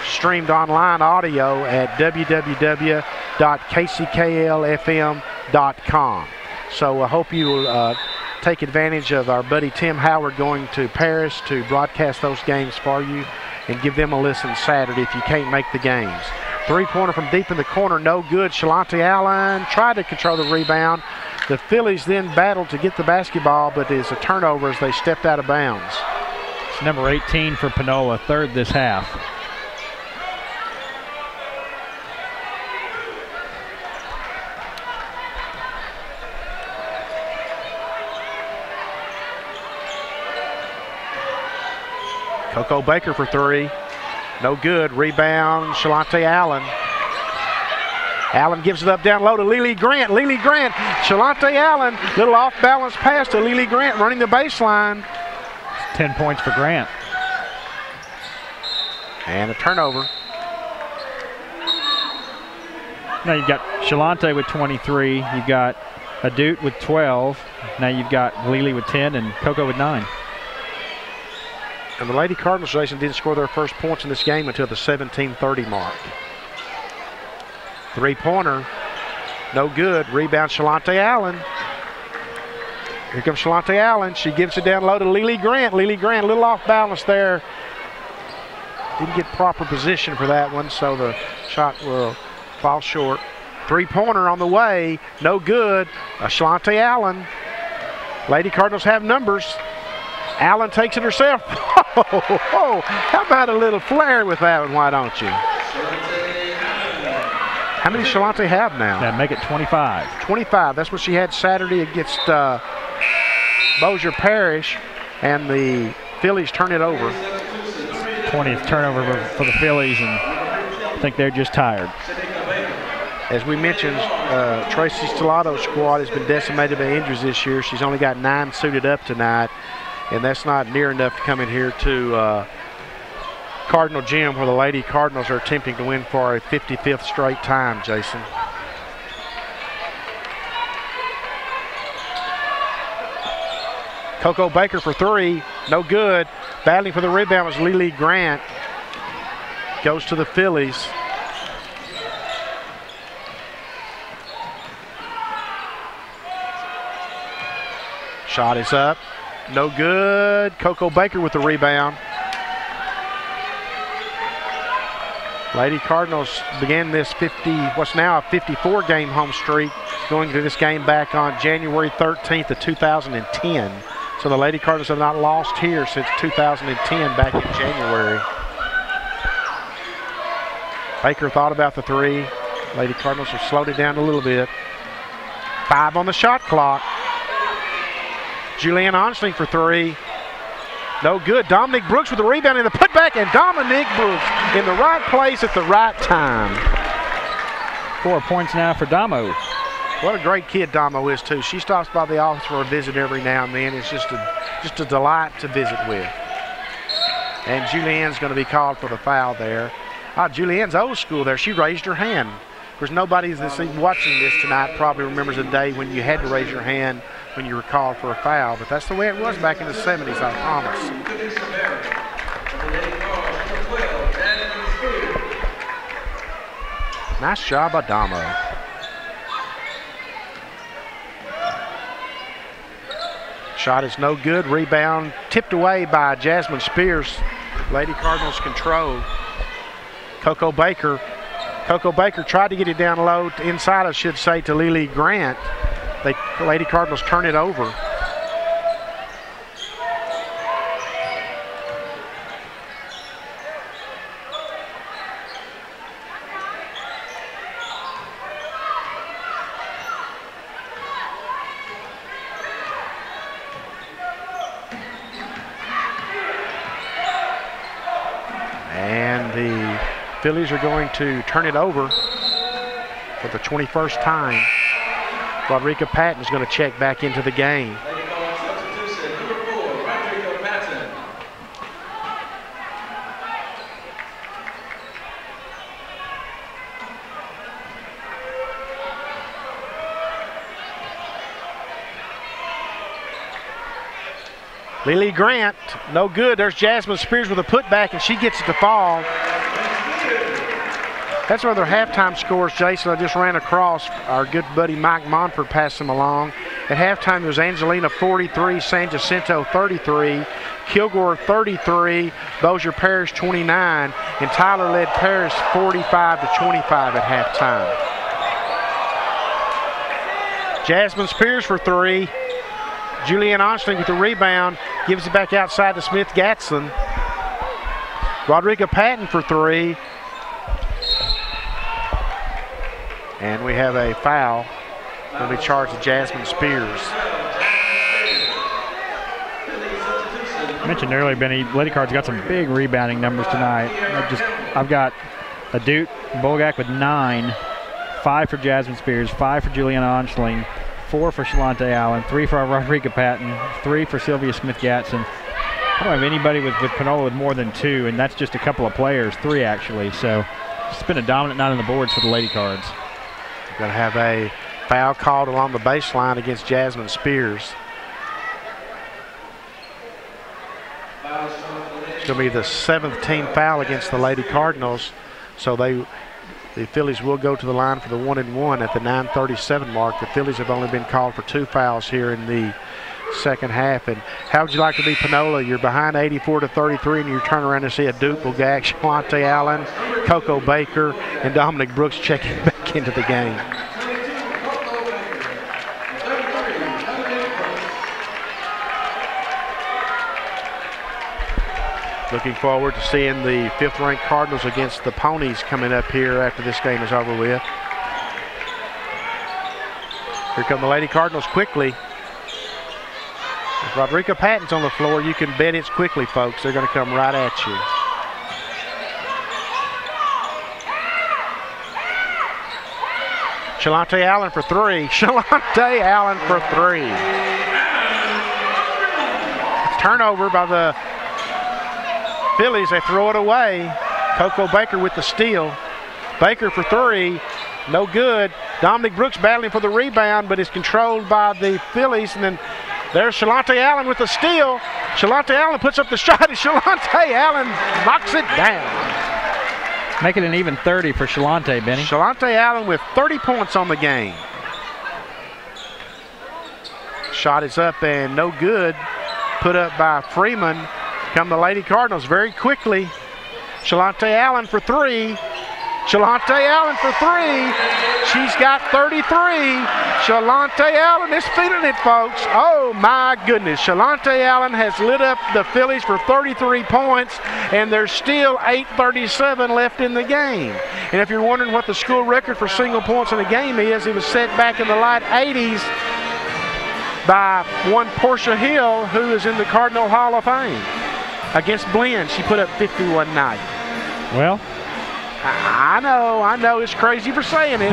C: streamed online audio at www.kcklfm.com. So I hope you will take advantage of our buddy Tim Howard going to Paris to broadcast those games for you, and give them a listen Saturday if you can't make the games. 3-pointer from deep in the corner, no good. Shalante Allen tried to control the rebound. The Phillies then battled to get the basketball, but it's a turnover as they stepped out of bounds.
B: It's number 18 for Panola, 3rd this half.
C: Coco Baker for 3. No good. Rebound, Shalante Allen. Allen gives it up down low to Lily Grant. Lily Grant, Shalante Allen, little off-balance pass to Lily Grant running the baseline.
B: 10 points for Grant.
C: And a turnover.
B: Now you've got Shalante with 23. You've got Adut with 12. Now you've got Lily with 10 and Coco with 9.
C: And the Lady Cardinals, Jason, didn't score their first points in this game until the 17:30 mark. 3-pointer, no good. Rebound, Shalante Allen. Here comes Shalante Allen. She gives it down low to Lily Grant. Lily Grant, a little off balance there. didn't get proper position for that one, so the shot will fall short. Three-pointer on the way, no good. Shalante Allen. Lady Cardinals have numbers. Allen takes it herself. Oh, how about a little flair with that one, why don't you? How many Shalante have now?
B: That make it 25.
C: 25. That's what she had Saturday against Bossier Parish, and the Phillies turn it over.
B: 20th turnover for the Phillies, and I think they're just tired.
C: As we mentioned, Tracy Stellado's squad has been decimated by injuries this year. She's only got 9 suited up tonight, and that's not near enough to come in here to Cardinal Gym, where the Lady Cardinals are attempting to win for a 55th straight time, Jason. Coco Baker for 3, no good. Battling for the rebound was Lily Grant. Goes to the Phillies. Shot is up, no good. Coco Baker with the rebound. Lady Cardinals began this what's now a 54-game home streak, going to this game back on January 13th of 2010. So the Lady Cardinals have not lost here since 2010, back in January. Baker thought about the 3. Lady Cardinals have slowed it down a little bit. 5 on the shot clock. Julianne Onsling for 3. No good. Dominique Brooks with the rebound and the putback, and Dominique Brooks in the right place at the right time.
B: 4 points now for Damo.
C: What a great kid Damo is, too. She stops by the office for a visit every now and then. It's just a delight to visit with. And Julianne's going to be called for the foul there. Julianne's old school there. She raised her hand. Of course, nobody that's watching this tonight probably remembers a day when you had to raise your hand when you were called for a foul, but that's the way it was back in the 70s, I promise. Nice job by Damo. Shot is no good. Rebound tipped away by Jasmine Spears. Lady Cardinals control. Coco Baker. Coco Baker tried to get it down low, inside I should say, to Lily Grant. The Lady Cardinals turn it over. And the Phillies are going to turn it over for the 21st time. Rodrika Patton is going to check back into the game. Lily Grant, no good. There's Jasmine Spears with a putback, and she gets it to fall. That's where their halftime scores, Jason. I just ran across. Our good buddy Mike Monfort passed them along. At halftime, it was Angelina 43, San Jacinto 33, Kilgore 33, Bossier Parish 29, and Tyler led Parish 45-25 at halftime. Jasmine Spears for 3. Julianne Onsling with the rebound, gives it back outside to Smith Gatson. Rodrika Patton for 3. And we have a foul. Going to be charged to Jasmine Spears.
B: I mentioned earlier, Benny, Lady Card's got some big rebounding numbers tonight. I've got a Duke Bulgak with 9, 5 for Jasmine Spears, 5 for Julianne Onsling, 4 for Shalante Allen, 3 for Rodrika Patton, 3 for Sylvia Smith-Gatson. I don't have anybody with Panola with more than 2, and that's just a couple of players, 3 actually. So it's been a dominant night on the boards for the Lady Cards.
C: Going to have a foul called along the baseline against Jasmine Spears. It's going to be the 7th team foul against the Lady Cardinals. So the Phillies will go to the line for the 1-and-1 at the 9:37 mark. The Phillies have only been called for 2 fouls here in the second half. And how would you like to be Panola? You're behind 84-33, and you turn around and see a Duke Bulgak, Shalonte Allen, Coco Baker, and Dominic Brooks checking back into the game. Looking forward to seeing the 5th-ranked Cardinals against the Ponies coming up here after this game is over with. Here come the Lady Cardinals quickly. If Rodrika Patton's on the floor, you can bet it's quickly, folks. They're going to come right at you. Shalonte Allen for 3. Shalonte Allen for 3. Turnover by the Phillies. They throw it away. Coco Baker with the steal. Baker for 3. No good. Dominic Brooks battling for the rebound, but is controlled by the Phillies. And then there's Shalonte Allen with the steal. Shalonte Allen puts up the shot, and Shalonte Allen knocks it down.
B: Make it an even 30 for Shalonte, Benny.
C: Shalonte Allen with 30 points on the game. Shot is up and no good. Put up by Freeman. Come the Lady Cardinals very quickly. Shalonte Allen for 3. Shalonte Allen for 3. She's got 33. Shalonte Allen is feeling it, folks. Oh, my goodness. Shalonte Allen has lit up the Phillies for 33 points, and there's still 8:37 left in the game. And if you're wondering what the school record for single points in a game is, it was set back in the late 80s by one Portia Hill, who is in the Cardinal Hall of Fame. Against Blinn, she put up 51 night.
B: Well,
C: I know, it's crazy for saying it,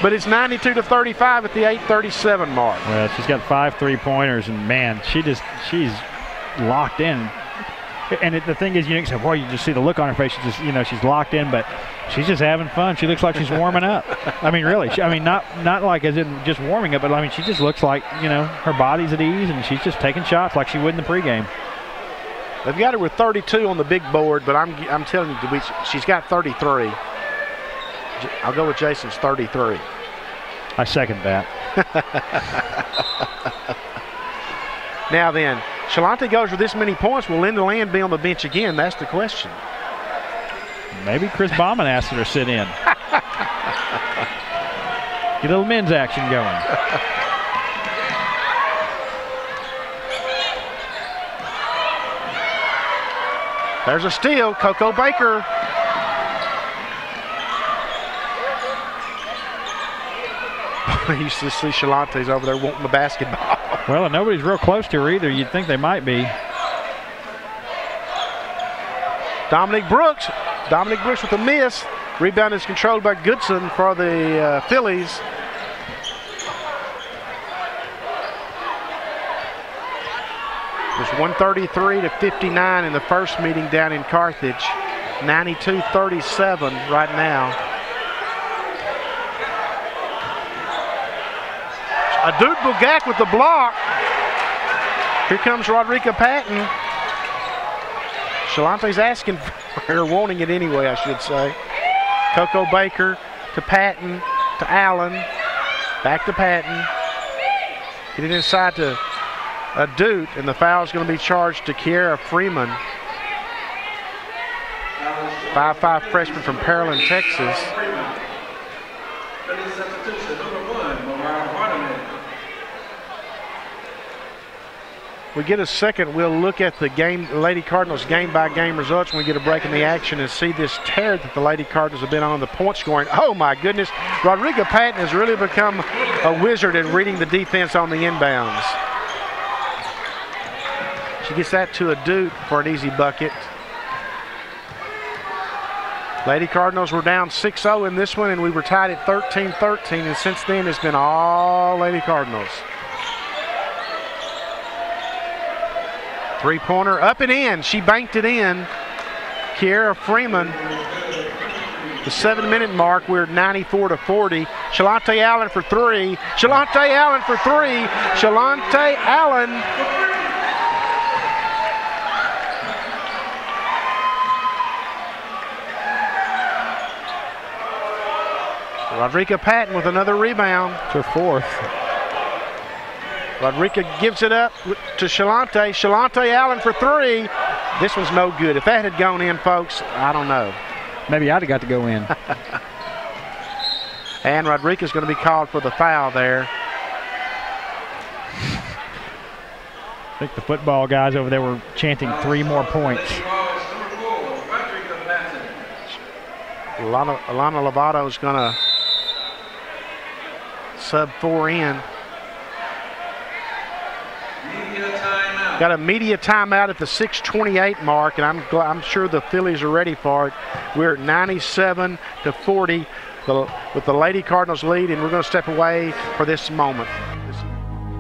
C: but it's 92-35 at the 8:37 mark.
B: Well, she's got 5 3-pointers, and man, she's locked in. And the thing is, you can say, boy, you just see the look on her face. She's just, she's locked in, but she's just having fun. She looks like she's warming up. I mean, really. Not like as in just warming up, but I mean, she just looks like, her body's at ease, and she's just taking shots like she would in the pregame.
C: They've got her with 32 on the big board, but I'm telling you, she's got 33. I'll go with Jason's 33.
B: I second that.
C: Now then, Shalonte goes with this many points. Will Linda Land be on the bench again? That's the question.
B: Maybe Chris Bauman asked her to sit in. Get a little men's action going.
C: There's a steal, Coco Baker. You used to see Shalonte's over there wanting the basketball.
B: Well, and nobody's real close to her either. You'd think they might be.
C: Dominic Brooks with a miss. Rebound is controlled by Goodson for the Phillies. It was 133-59 in the first meeting down in Carthage. 92-37 right now. A Duke Bulgak with the block. Here comes Rodrika Patton. Shalonte's asking for her, wanting it anyway, I should say. Coco Baker to Patton to Allen. Back to Patton. Getting inside to a Duke, and the foul is going to be charged to Kiera Freeman. 5'5" freshman from Pearland, Texas. We get a second, we'll look at the Lady Cardinals game-by-game results when we get a break in the action and see this tear that the Lady Cardinals have been on the point scoring. Oh my goodness, Rodrika Patton has really become a wizard in reading the defense on the inbounds. She gets that to a Duke for an easy bucket. Lady Cardinals were down 6-0 in this one, and we were tied at 13-13, and since then it's been all Lady Cardinals. Three-pointer up and in. She banked it in. Kiera Freeman. The 7-minute mark, we're 94-40. Shalonte Allen for 3. Shalonte Allen for 3. Shalonte Allen. Rodrika Patton with another rebound.
B: It's her fourth.
C: Rodriguez gives it up to Shalante. Shalante Allen for three. This one's no good. If that had gone in, folks, I don't know.
B: Maybe I'd have got to go in.
C: And Rodriguez is going to be called for the foul there.
B: I think the football guys over there were chanting 3 more points.
C: Alana Lovato is going to sub 4 in. Got a media timeout at the 6:28 mark, and I'm sure the Phillies are ready for it. We're at 97-40 with the Lady Cardinals lead, and we're going to step away for this moment.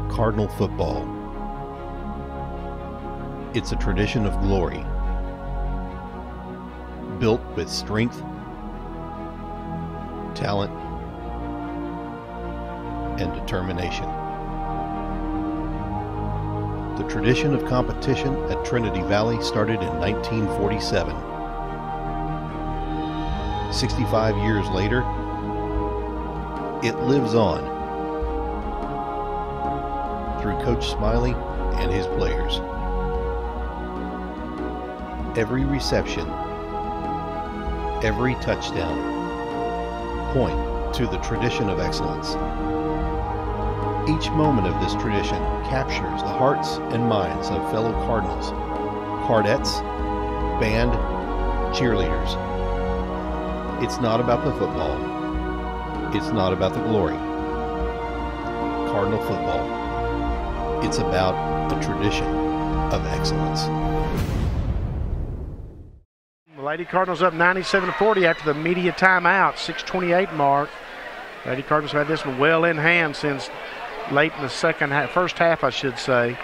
A: Cardinal football. It's a tradition of glory, built with strength, talent, and determination. The tradition of competition at Trinity Valley started in 1947. 65 years later, it lives on through Coach Smiley and his players. Every reception, every touchdown point to the tradition of excellence. Each moment of this tradition captures the hearts and minds of fellow Cardinals, Cardettes, band, cheerleaders. It's not about the football. It's not about the glory. Cardinal football. It's about a tradition of excellence.
C: The Lady Cardinals up 97-40 after the media timeout, 6:28 mark. Lady Cardinals have had this one well in hand since late in the first half, I should say.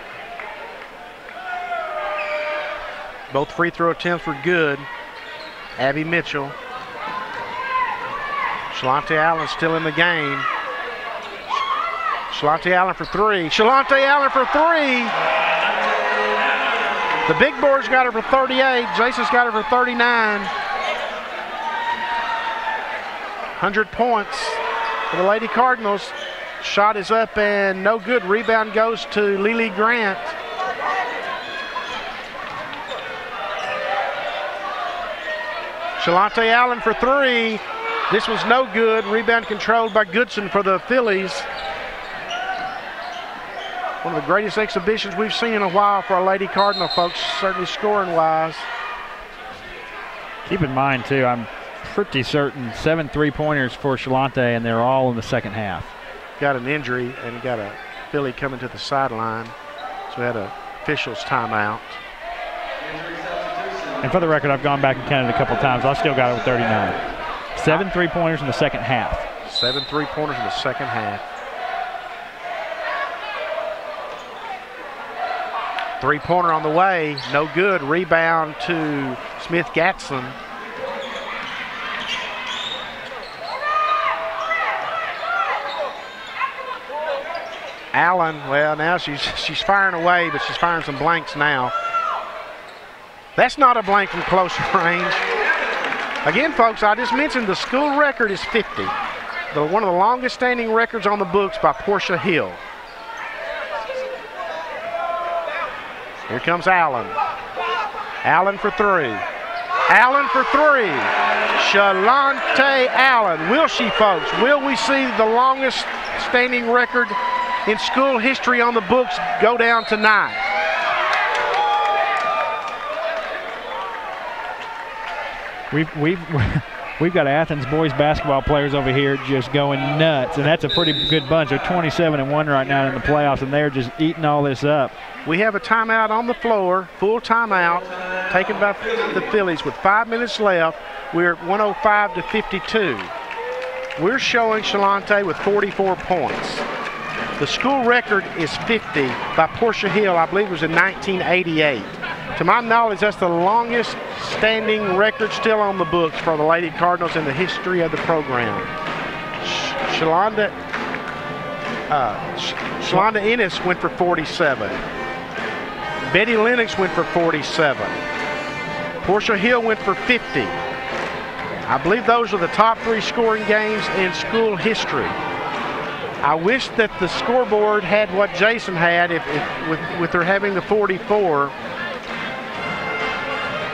C: Both free throw attempts were good. Abby Mitchell. Shalante Allen still in the game. Shalante Allen for three. Shalante Allen for three. The big board's got her for 38. Jason's got her for 39. 100 points for the Lady Cardinals. Shot is up and no good. Rebound goes to Lily Grant. Shalante Allen for three. This was no good. Rebound controlled by Goodson for the Phillies. One of the greatest exhibitions we've seen in a while for our Lady Cardinal folks, certainly scoring-wise.
B: Keep in mind, too, I'm pretty certain 7 3-pointers for Shalante, and they're all in the second half.
C: Got an injury and got a Philly coming to the sideline. So we had an official's timeout.
B: And for the record, I've gone back and counted a couple times. I still got it with 39. 7 3-pointers in the second half.
C: 7 3-pointers in the second half. Three-pointer on the way, no good. Rebound to Smith-Gatson. Allen, well, now she's firing away, but she's firing some blanks now. That's not a blank from close range. Again, folks, I just mentioned the school record is 50. One of the longest standing records on the books by Portia Hill. Here comes Allen. Allen for three. Allen for three. Shalante Allen. Will she, folks? Will we see the longest standing record in school history on the books go down tonight?
B: We've got Athens boys basketball players over here just going nuts, and that's a pretty good bunch. They're 27-1 right now in the playoffs, and they're just eating all this up.
C: We have a timeout on the floor, full timeout, taken by the Phillies with 5 minutes left. We're at 105-52. We're showing Shalante with 44 points. The school record is 50 by Portia Hill. I believe it was in 1988. To my knowledge, that's the longest standing record still on the books for the Lady Cardinals in the history of the program. Shalonda Ennis went for 47. Betty Lennox went for 47. Portia Hill went for 50. I believe those are the top 3 scoring games in school history. I wish that the scoreboard had what Jason had with her having the 44.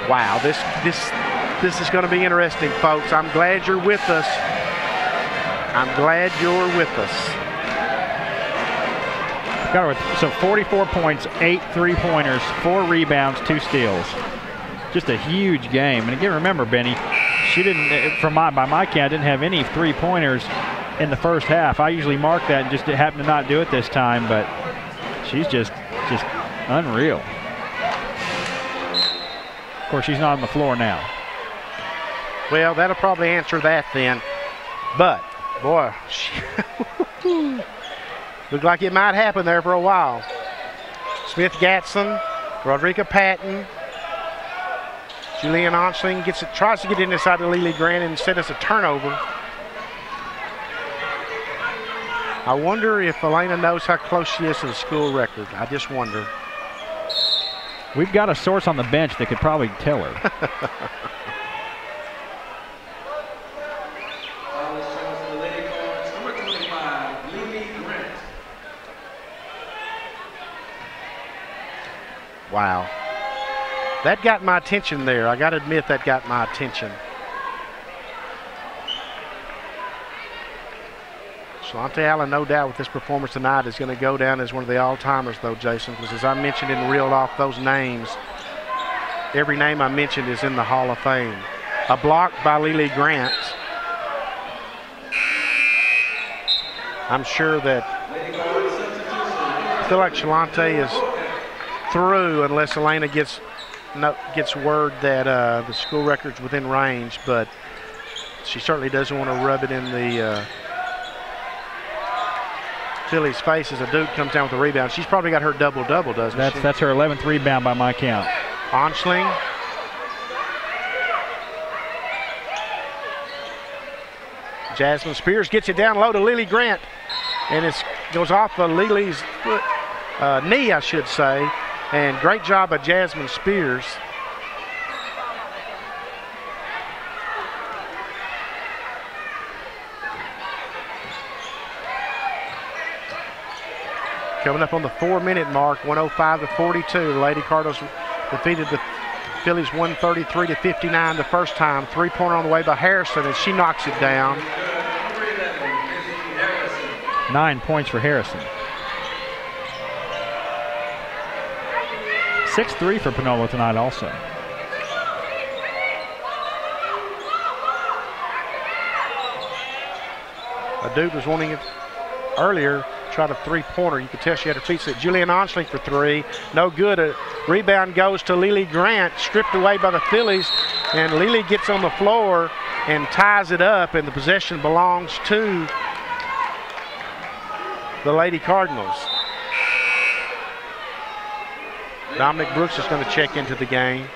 C: Wow, this is going to be interesting, folks. I'm glad you're with us. I'm glad you're with us.
B: So 44 points, 8 3-pointers, 4 rebounds, 2 steals. Just a huge game. And again, remember, Benny, she didn't, by my count, didn't have any 3-pointers in the first half. I usually mark that and just happened to not do it this time, but she's just unreal. Of course, she's not on the floor now.
C: Well, that'll probably answer that then. But, boy, looked like it might happen there for a while. Smith-Gatson, Rodrika Patton, Julianne Onsling tries to get in inside to Lily Grant and instead it's a turnover. I wonder if Elena knows how close she is to the school record. I just wonder.
B: We've got a source on the bench that could probably tell her.
C: Wow. That got my attention there. I got to admit that got my attention. Shalante Allen, no doubt, with this performance tonight is going to go down as one of the all-timers, though, Jason, because as I mentioned and reeled off those names, every name I mentioned is in the Hall of Fame. A block by Lily Grant. I'm sure that I feel like Shalante is through unless Elena gets word that the school record's within range, but she certainly doesn't want to rub it in the Philly's face as a Duke comes down with a rebound. She's probably got her double-double, doesn't she?
B: That's her 11th rebound by my count.
C: Onsling. Jasmine Spears gets it down low to Lily Grant, and it goes off of Lily's foot, knee, I should say, and great job by Jasmine Spears. Coming up on the 4-minute mark, 105-42. The Lady Cardinals defeated the Phillies 133-59 the first time. 3-pointer on the way by Harrison, and she knocks it down.
B: 9 points for Harrison. 6-3 for Panola tonight also.
C: A dude was wanting it earlier. Tried a 3-pointer. You could tell she had her feet set. Julianne Onsling for 3. No good. A rebound goes to Lily Grant, stripped away by the Phillies, and Lily gets on the floor and ties it up, and the possession belongs to the Lady Cardinals. Dominic Brooks is going to check into the game.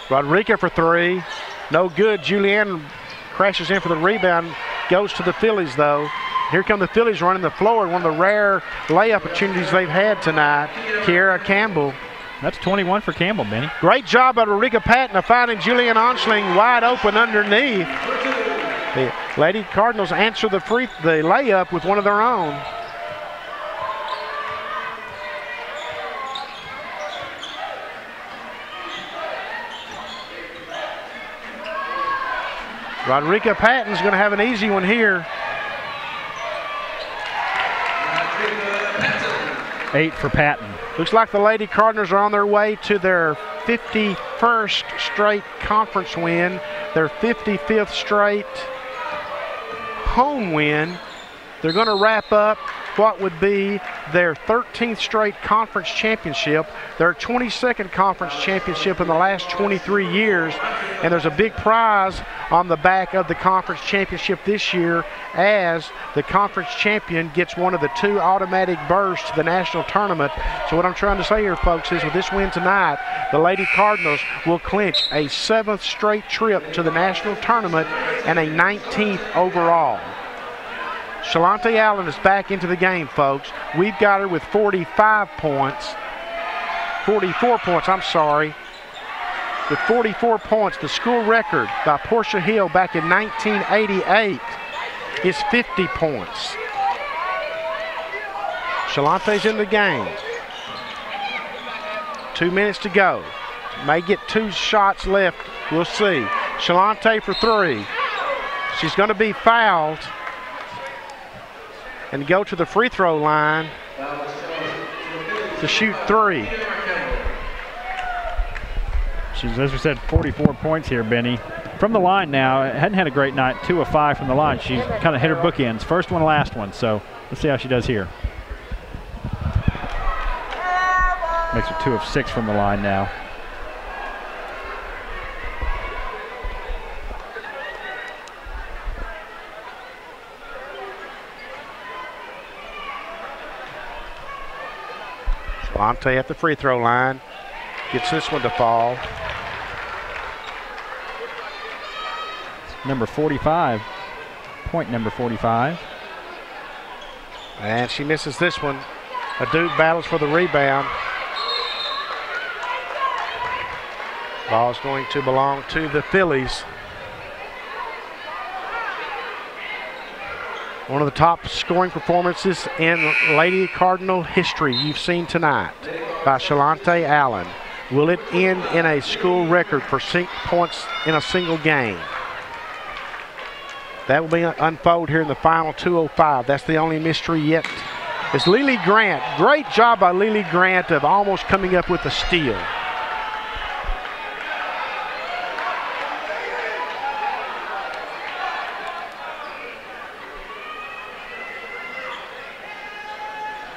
C: Rodrika for 3. No good. Julianne crashes in for the rebound. Goes to the Phillies, though. Here come the Phillies running the floor. One of the rare layup opportunities they've had tonight. Kiera Campbell.
B: That's 21 for Campbell, Benny.
C: Great job by Rodrika Patton of finding Julianne Onsling wide open underneath. The Lady Cardinals answer the layup with one of their own. Rodrika Patton's going to have an easy one here.
B: 8 for Patton.
C: Looks like the Lady Cardinals are on their way to their 51st straight conference win, their 55th straight home win. They're going to wrap up what would be their 13th straight conference championship, their 22nd conference championship in the last 23 years, and there's a big prize on the back of the conference championship this year as the conference champion gets one of the 2 automatic berths to the national tournament. So what I'm trying to say here, folks, is with this win tonight, the Lady Cardinals will clinch a 7th straight trip to the national tournament and a 19th overall. Shalonte Allen is back into the game, folks. We've got her with 44 points, I'm sorry. With 44 points, the school record by Portia Hill back in 1988 is 50 points. Shalonte's in the game. 2 minutes to go. May get 2 shots left. We'll see. Shalonte for 3. She's going to be fouled and go to the free throw line to shoot 3.
B: She's, as we said, 44 points here, Benny. From the line now, hadn't had a great night, 2 of 5 from the line. She kind of hit her bookends, first one, last one. So let's see how she does here. Makes her 2 of 6 from the line now.
C: Shalonte at the free throw line. Gets this one to fall.
B: Number 45. Point number 45.
C: And she misses this one. A Duke battles for the rebound. Ball's going to belong to the Phillies. One of the top scoring performances in Lady Cardinal history you've seen tonight by Shalonte Allen. Will it end in a school record for points in a single game? That will be unfold here in the final 2:05. That's the only mystery yet. It's Lily Grant. Great job by Lily Grant of almost coming up with a steal.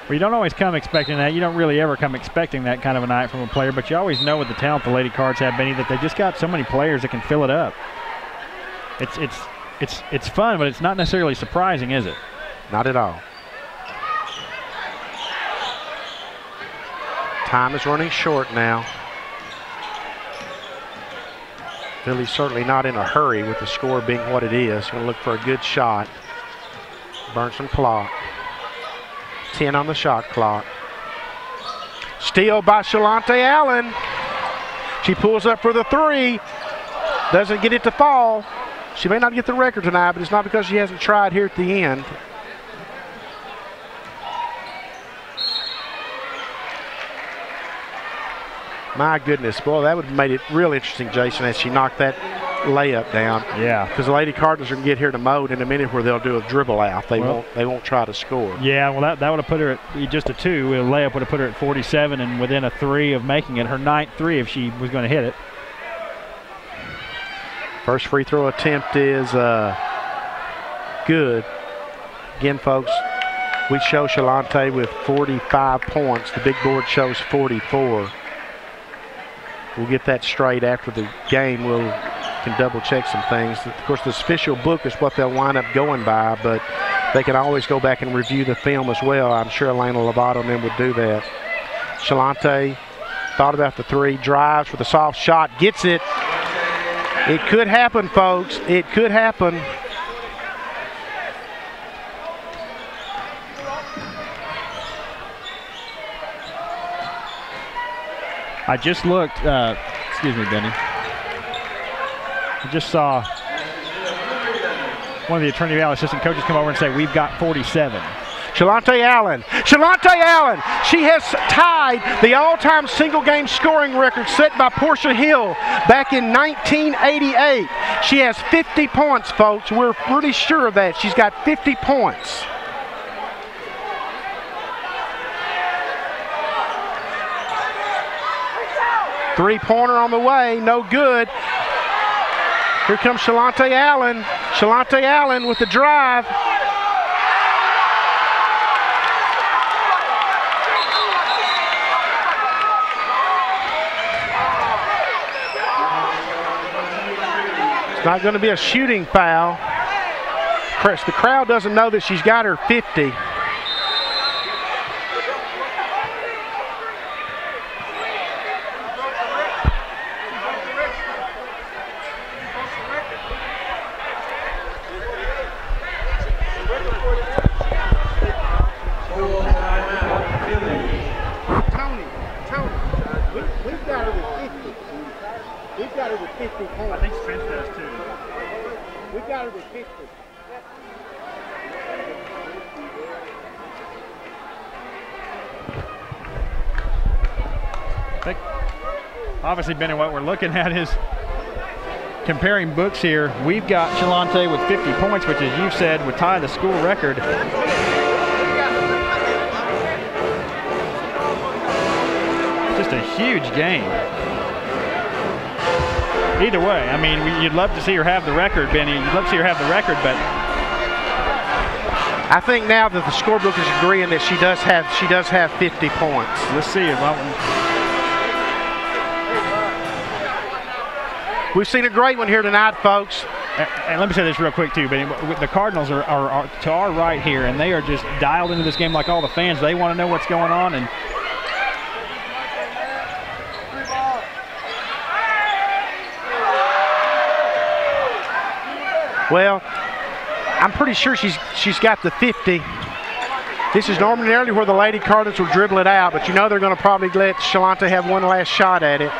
B: Well, you don't always come expecting that. You don't really ever come expecting that kind of a night from a player, but you always know with the talent the Lady Cards have, Benny, that they just got so many players that can fill it up. It's fun, but it's not necessarily surprising, is it?
C: Not at all. Time is running short now. Philly's certainly not in a hurry with the score being what it is. Going to look for a good shot. Burn some clock. 10 on the shot clock. Steal by Shalonte Allen. She pulls up for the 3. Doesn't get it to fall. She may not get the record tonight, but it's not because she hasn't tried here at the end. My goodness, boy, that would have made it real interesting, Jason, as she knocked that layup down.
B: Yeah.
C: Because the Lady Cardinals are going to get here to mode in a minute where they'll do a dribble out. They won't try to score.
B: Yeah, well, that would have put her at just a 2. A layup would have put her at 47 and within a 3 of making it her 9th 3 if she was going to hit it.
C: First free throw attempt is good. Again, folks, we show Shalonte with 45 points. The big board shows 44. We'll get that straight after the game. We can double check some things. Of course, this official book is what they'll wind up going by, but they can always go back and review the film as well. I'm sure Elena Lovato and them would do that. Shalonte thought about the 3, drives with a soft shot, gets it. It could happen, folks. It could happen.
B: I just looked, excuse me, Benny. I just saw one of the Trinity Valley assistant coaches come over and say, we've got 47.
C: Shalonte Allen. Shalonte Allen. She has tied the all-time single-game scoring record set by Portia Hill back in 1988. She has 50 points, folks. We're pretty sure of that. She's got 50 points. Three-pointer on the way, no good. Here comes Shalonte Allen. Shalonte Allen with the drive. It's not going to be a shooting foul. The crowd doesn't know that she's got her 50.
G: We've got her with 50. We've got her with 50 points.
B: I think Spence does too.
G: We've got her with 50.
B: I think obviously, Benny, what we're looking at is comparing books here. We've got Shalante with 50 points, which, as you've said, would tie the school record. Just a huge game. Either way, I mean, you'd love to see her have the record, Benny. You'd love to see her have the record, but
C: I think now that the scorebook is agreeing that she does have 50 points.
B: Let's see it.
C: We've seen a great one here tonight, folks.
B: And let me say this real quick too, Benny. The Cardinals are to our right here, and they are just dialed into this game like all the fans. They want to know what's going on, and
C: well, I'm pretty sure she's got the 50. This is normally where the Lady Cardinals will dribble it out, but you know they're going to probably let Shalante have one last shot at it.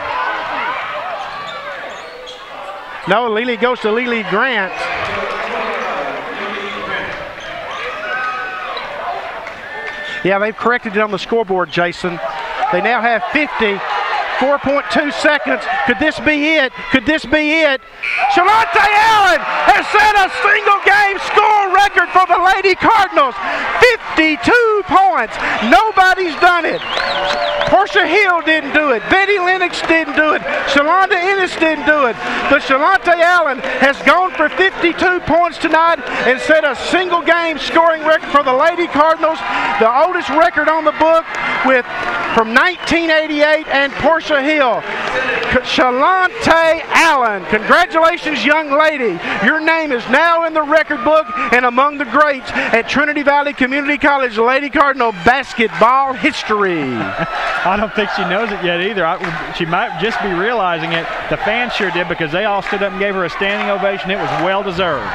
C: No, Lily goes to Lily Grant. Yeah, they've corrected it on the scoreboard, Jason. They now have 50. 4.2 seconds. Could this be it? Could this be it? Shalante Allen has set a single game score record for the Lady Cardinals. 52 points. Nobody's done it. Portia Hill didn't do it. Betty Lennox didn't do it. Shalonda Ennis didn't do it. But Shalante Allen has gone for 52 points tonight and set a single game scoring record for the Lady Cardinals. The oldest record on the book from 1988, and Portia Hill. Shalante Allen. Congratulations, young lady. Your name is now in the record book and among the greats at Trinity Valley Community College Lady Cardinal basketball history.
B: I don't think she knows it yet either. She might just be realizing it. The fans sure did, because they all stood up and gave her a standing ovation. It was well deserved.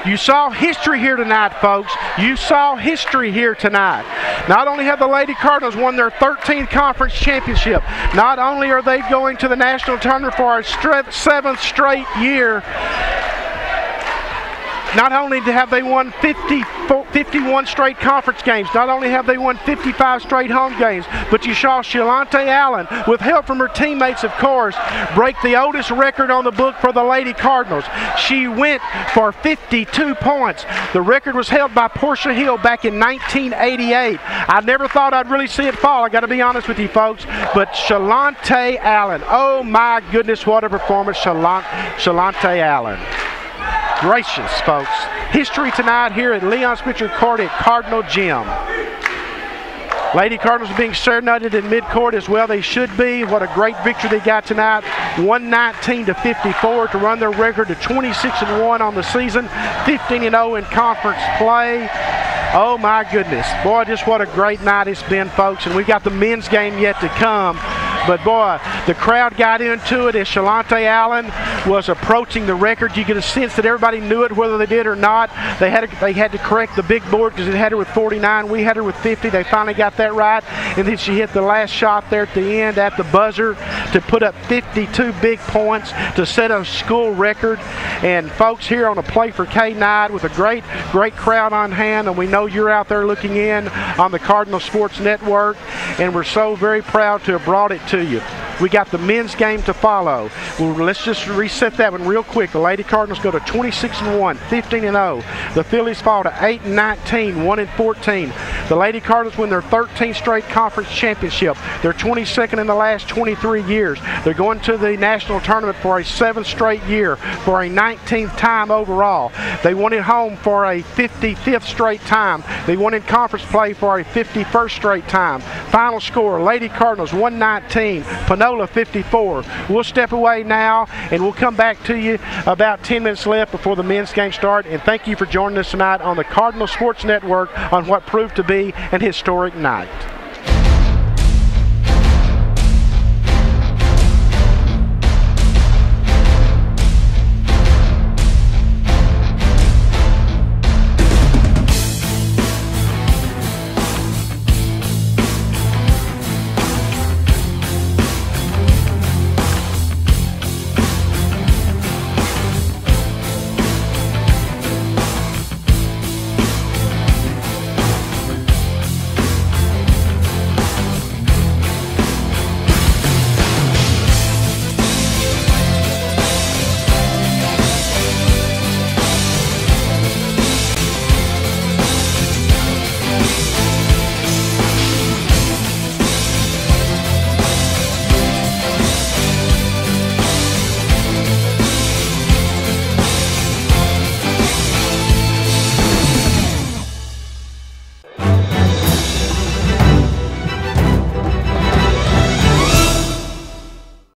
C: You saw history here tonight, folks. You saw history here tonight. Not only have the Lady Cardinals won their 13th conference championship, not only are they going to the national tournament for our 7th straight year, not only have they won 51 straight conference games, not only have they won 55 straight home games, but you saw Shalante Allen, with help from her teammates, of course, break the oldest record on the book for the Lady Cardinals. She went for 52 points. The record was held by Portia Hill back in 1988. I never thought I'd really see it fall, I got to be honest with you, folks. But Shalante Allen, oh my goodness, what a performance, Shalante Allen. Gracious, folks. History tonight here at Leon Spitzer Court at Cardinal Gym. Lady Cardinals are being serenaded in midcourt as well. They should be. What a great victory they got tonight. 119-54 to run their record to 26-1 on the season. 15-0 in conference play. Oh my goodness. Boy, just what a great night it's been, folks. And we got the men's game yet to come. But boy, the crowd got into it as Shalante Allen was approaching the record. You get a sense that everybody knew it, whether they did or not. They had to correct the big board because it had her with 49. We had her with 50. They finally got that right. And then she hit the last shot there at the end at the buzzer to put up 52 big points to set a school record. And folks, here on a Play for K night with a great crowd on hand, and we know you're out there looking in on the Cardinal Sports Network, and we're so very proud to have brought it to you. We got the men's game to follow. Well, let's just reset that one real quick. The Lady Cardinals go to 26-1, 15-0. The Phillies fall to 8-19, 1-14. The Lady Cardinals win their 13th straight conference championship. They're 22nd in the last 23 years. They're going to the national tournament for a 7th straight year, for a 19th time overall. They won at home for a 55th straight time. They won in conference play for a 51st straight time. Final score, Lady Cardinals 119, Panola 54. We'll step away now, and we'll come back to you about 10 minutes left before the men's game start. And thank you for joining us tonight on the Cardinal Sports Network on what proved to be an historic night.